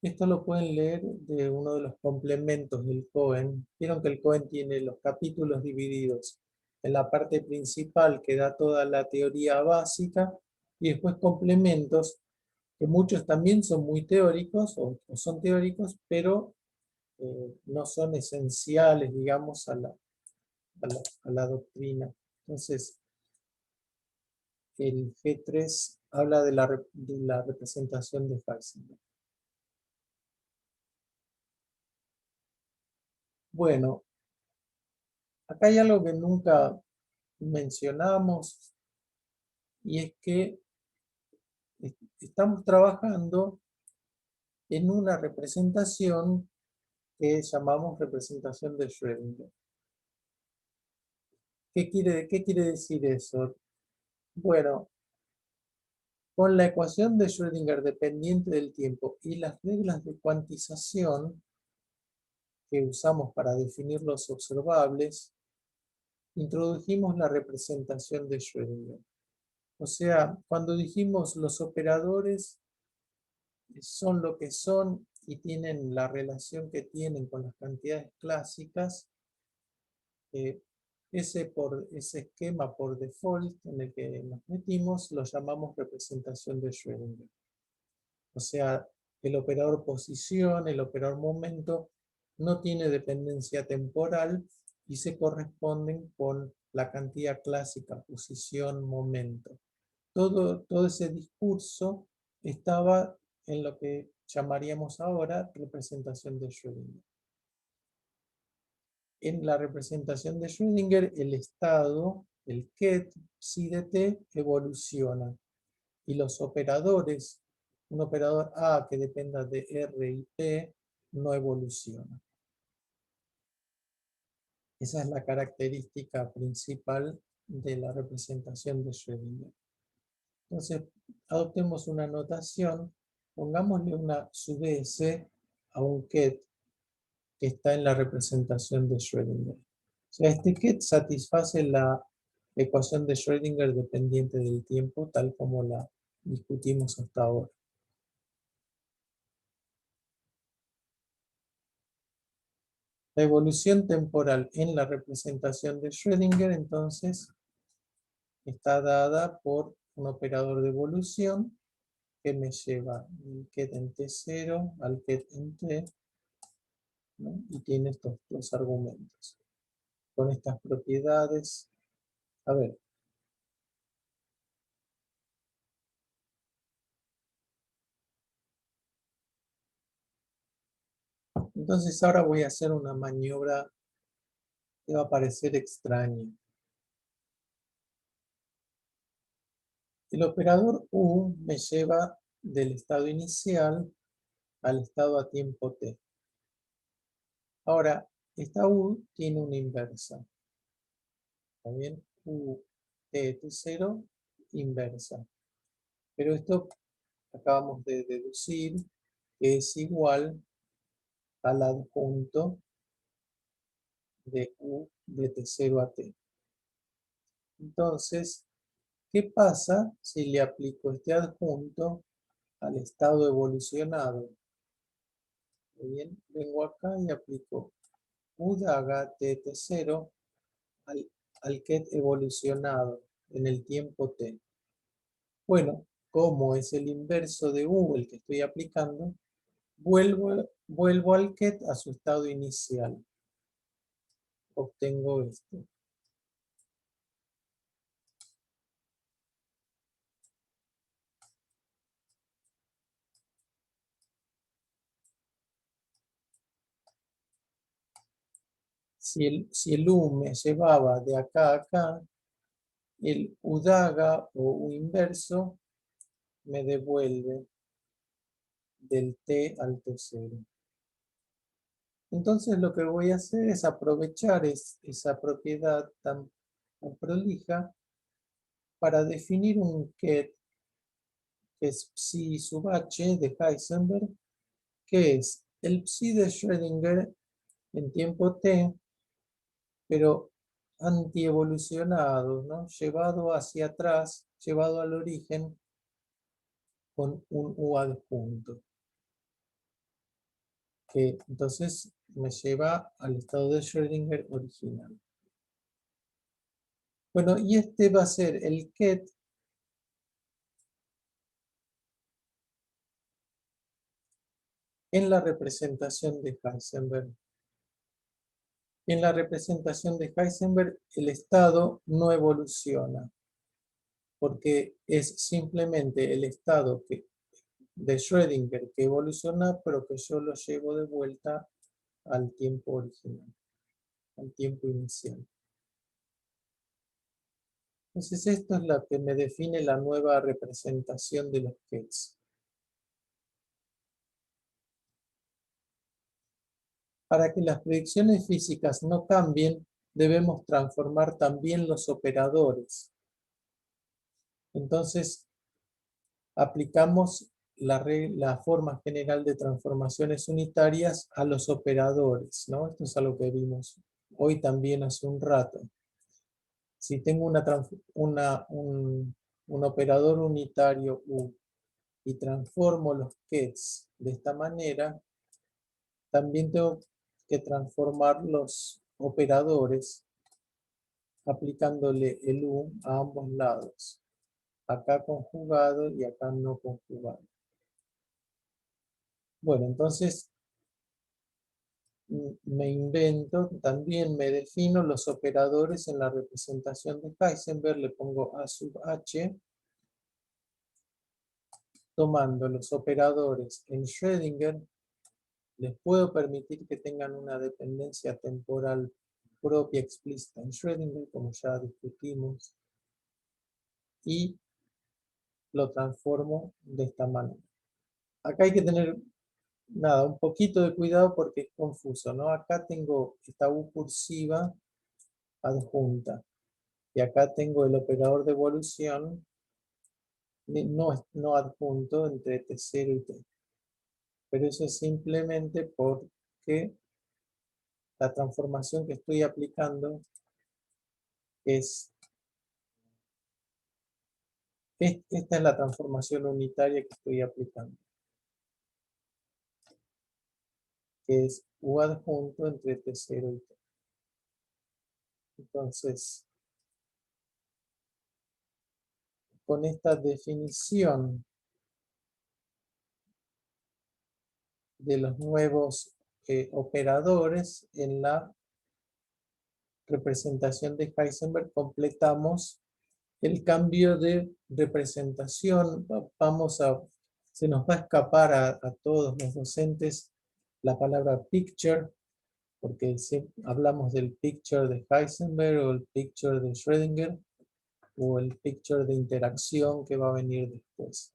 Esto lo pueden leer de uno de los complementos del Cohen. Vieron que el Cohen tiene los capítulos divididos en la parte principal que da toda la teoría básica y después complementos que muchos también son muy teóricos o son teóricos, pero no son esenciales, digamos, a la doctrina. Entonces, el G3 habla de la representación de Heisenberg. Bueno, acá hay algo que nunca mencionamos y es que estamos trabajando en una representación que llamamos representación de Schrödinger. ¿Qué quiere decir eso? Bueno, con la ecuación de Schrödinger dependiente del tiempo y las reglas de cuantización que usamos para definir los observables, introdujimos la representación de Schrödinger. O sea, cuando dijimos los operadores son lo que son y tienen la relación que tienen con las cantidades clásicas, ese esquema por default en el que nos metimos lo llamamos representación de Schrödinger. O sea, el operador posición, el operador momento, no tiene dependencia temporal y se corresponden con la cantidad clásica, posición, momento. Todo ese discurso estaba en lo que llamaríamos ahora representación de Schrödinger. En la representación de Schrödinger, el estado el ket psi de t evoluciona. Y los operadores, un operador A que dependa de R y P, no evoluciona. Esa es la característica principal de la representación de Schrödinger. Entonces, adoptemos una notación, pongámosle una sub S a un ket que está en la representación de Schrödinger. O sea, este ket satisface la ecuación de Schrödinger dependiente del tiempo, tal como la discutimos hasta ahora. La evolución temporal en la representación de Schrödinger, entonces, está dada por un operador de evolución que me lleva el ket en T0 al ket en T, ¿no? Y tiene estos dos argumentos. Con estas propiedades, a ver. Entonces ahora voy a hacer una maniobra que va a parecer extraña. El operador U me lleva del estado inicial al estado a tiempo t. Ahora, esta U tiene una inversa. También U de T0 inversa. Pero esto acabamos de deducir que es igual al adjunto de U de T0 a T. Entonces, ¿qué pasa si le aplico este adjunto al estado evolucionado? Muy bien, vengo acá y aplico U daga de T0 al ket evolucionado en el tiempo T. Bueno, como es el inverso de U el que estoy aplicando, vuelvo al ket a su estado inicial. Obtengo esto. Si el U me llevaba de acá a acá, el U daga o U inverso me devuelve del T al T0. Entonces lo que voy a hacer es aprovechar esa propiedad tan prolija para definir un ket que es psi sub h de Heisenberg, que es el psi de Schrödinger en tiempo t, pero antievolucionado, ¿no? Llevado hacia atrás, llevado al origen con un U adjunto, que entonces me lleva al estado de Schrödinger original. Bueno, y este va a ser el ket en la representación de Heisenberg. En la representación de Heisenberg, el estado no evoluciona, porque es simplemente el estado de Schrödinger que evoluciona, pero que yo lo llevo de vuelta al tiempo original, al tiempo inicial. Entonces esto es lo que me define la nueva representación de los kets. Para que las predicciones físicas no cambien, debemos transformar también los operadores. Entonces, aplicamos la forma general de transformaciones unitarias a los operadores, ¿no? Esto es algo que vimos hoy también hace un rato. Si tengo un operador unitario U y transformo los kets de esta manera, también tengo que transformar los operadores aplicándole el U a ambos lados. Acá conjugado y acá no conjugado. Bueno, entonces me invento, también me defino los operadores en la representación de Heisenberg, le pongo A sub H, tomando los operadores en Schrödinger, les puedo permitir que tengan una dependencia temporal propia explícita en Schrödinger, como ya discutimos, y lo transformo de esta manera. Acá hay que tener, nada, un poquito de cuidado porque es confuso, ¿no? Acá tengo esta U cursiva adjunta, y acá tengo el operador de evolución no adjunto entre T0 y T. Pero eso es simplemente porque la transformación que estoy aplicando es, esta es la transformación unitaria que estoy aplicando, que es U adjunto entre T0 y T. Entonces, con esta definición de los nuevos operadores en la representación de Heisenberg, completamos el cambio de representación. Se nos va a escapar a todos los docentes la palabra picture, porque si hablamos del picture de Heisenberg o el picture de Schrödinger o el picture de interacción que va a venir después.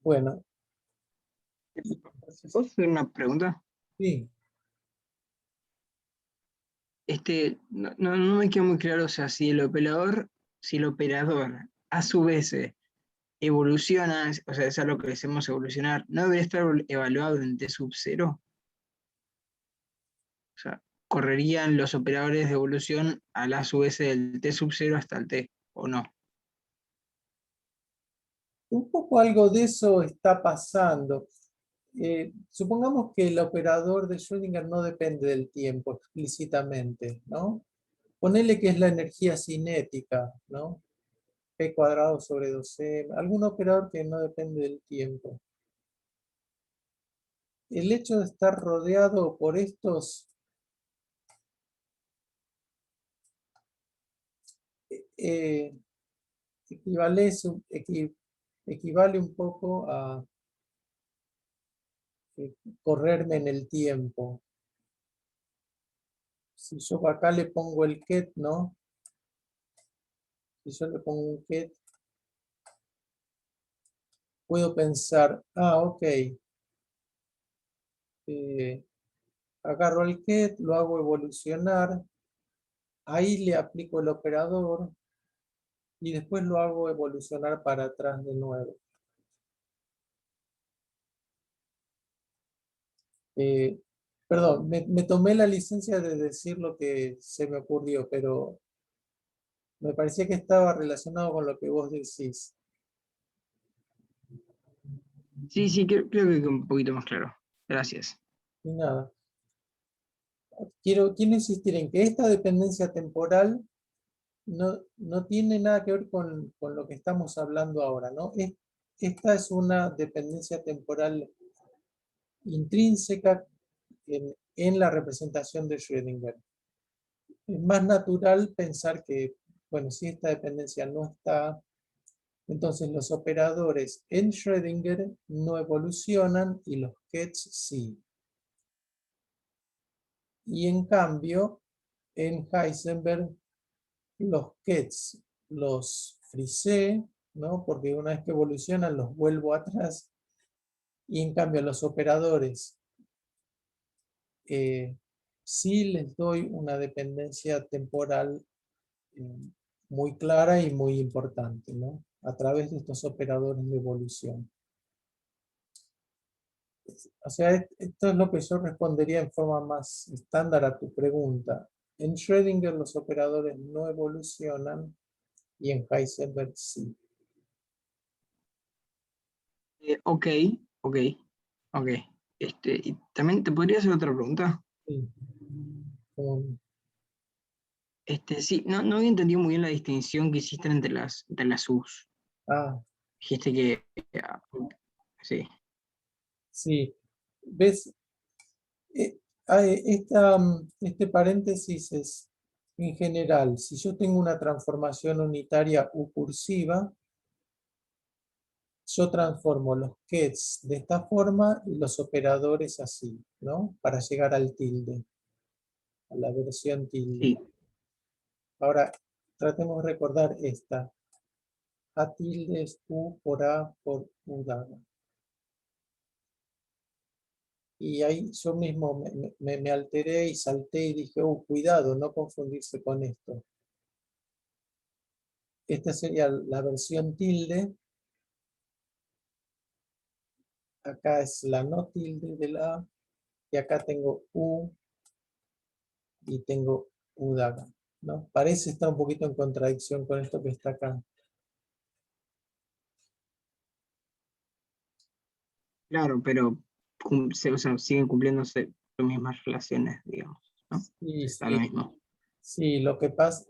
Bueno. ¿Puedo hacer una pregunta? Sí. No me queda muy claro, o sea, si el operador a su vez evoluciona, o sea, es algo que decimos evolucionar, ¿no debería estar evaluado en T sub 0? O sea, correrían los operadores de evolución a la su vez del T sub 0 hasta el T, ¿o no? Un poco algo de eso está pasando. Supongamos que el operador de Schrödinger no depende del tiempo explícitamente, ¿no? Ponele que es la energía cinética, ¿no? P cuadrado sobre 2m, algún operador que no depende del tiempo. El hecho de estar rodeado por estos equivale un poco a correrme en el tiempo. Si yo acá le pongo el ket, ¿no? Si yo le pongo un ket, puedo pensar, ok, agarro el ket, lo hago evolucionar, ahí le aplico el operador y después lo hago evolucionar para atrás de nuevo. Perdón, me tomé la licencia de decir lo que se me ocurrió, pero me parecía que estaba relacionado con lo que vos decís. Sí, creo que un poquito más claro. Gracias. Y nada. Quiero insistir en que esta dependencia temporal no tiene nada que ver con lo que estamos hablando ahora, ¿no? Esta es una dependencia temporal intrínseca en la representación de Schrödinger. Es más natural pensar que, bueno, si esta dependencia no está, entonces los operadores en Schrödinger no evolucionan y los kets sí. Y en cambio, en Heisenberg, los kets los frisé, ¿no? Porque una vez que evolucionan los vuelvo atrás. Y en cambio los operadores sí les doy una dependencia temporal muy clara y muy importante, ¿no? A través de estos operadores de evolución. O sea, esto es lo que yo respondería en forma más estándar a tu pregunta. En Schrödinger los operadores no evolucionan y en Heisenberg sí. Ok. Y también te podría hacer otra pregunta. Sí. Sí, no había entendido muy bien la distinción que hiciste entre las U's. Dijiste que sí. Sí. ¿Ves? Este paréntesis es en general. Si yo tengo una transformación unitaria U cursiva, yo transformo los kets de esta forma y los operadores así, ¿no? Para llegar al tilde. a la versión tilde. Sí, Ahora, tratemos de recordar esta. A tilde es U por A por U dada. Y ahí yo mismo me alteré y salté y dije, cuidado, no confundirse con esto. Esta sería la versión tilde. Acá es la no tilde de la A. Y acá tengo U y tengo U dada, ¿no? Parece estar un poquito en contradicción con esto que está acá. claro, pero o sea, siguen cumpliéndose las mismas relaciones, digamos, ¿no? Sí, Está lo sí, mismo. sí, lo que pasa,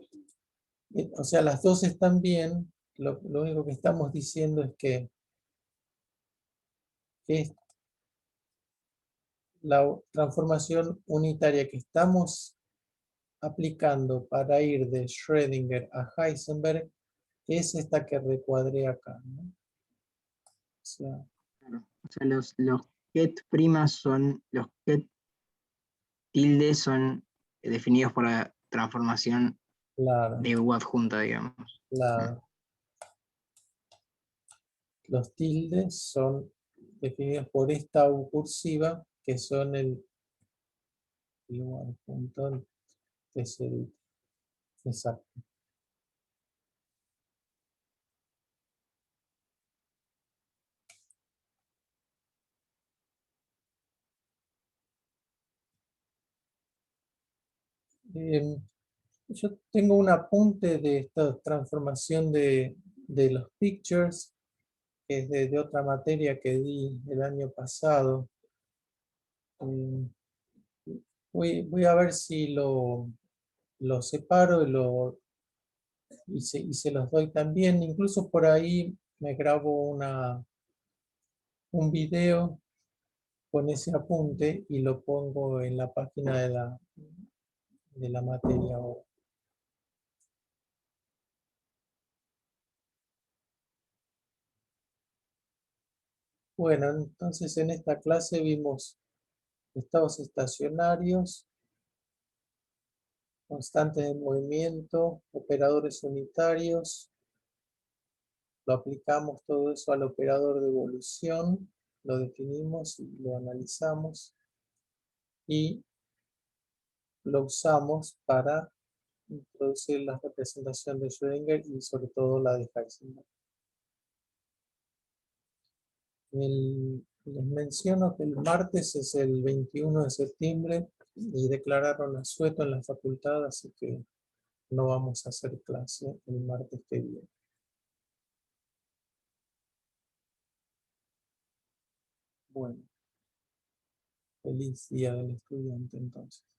o sea, las dos están bien. Lo único que estamos diciendo es que es la transformación unitaria que estamos aplicando para ir de Schrödinger a Heisenberg es esta que recuadré acá, ¿no? O sea, Claro. O sea, los ket primas son, los ket tildes son definidos por la transformación claro, de U adjunta, digamos. claro. Los tildes son definidos por esta U cursiva, que son el U adjunto, que es el exacto. Yo tengo un apunte de esta transformación de los pictures, que es de otra materia que di el año pasado. Eh, voy a ver si lo separo y se los doy también. Incluso por ahí me grabo un video con ese apunte y lo pongo en la página de la materia. Bueno, entonces en esta clase vimos estados estacionarios, constantes de movimiento, operadores unitarios. Lo aplicamos todo eso al operador de evolución, lo definimos y lo analizamos y lo usamos para introducir la representación de Schrödinger y sobre todo la de Heisenberg. Les menciono que el martes es el 21 de septiembre y declararon asueto en la facultad, así que no vamos a hacer clase el martes que viene. Bueno, feliz día del estudiante entonces.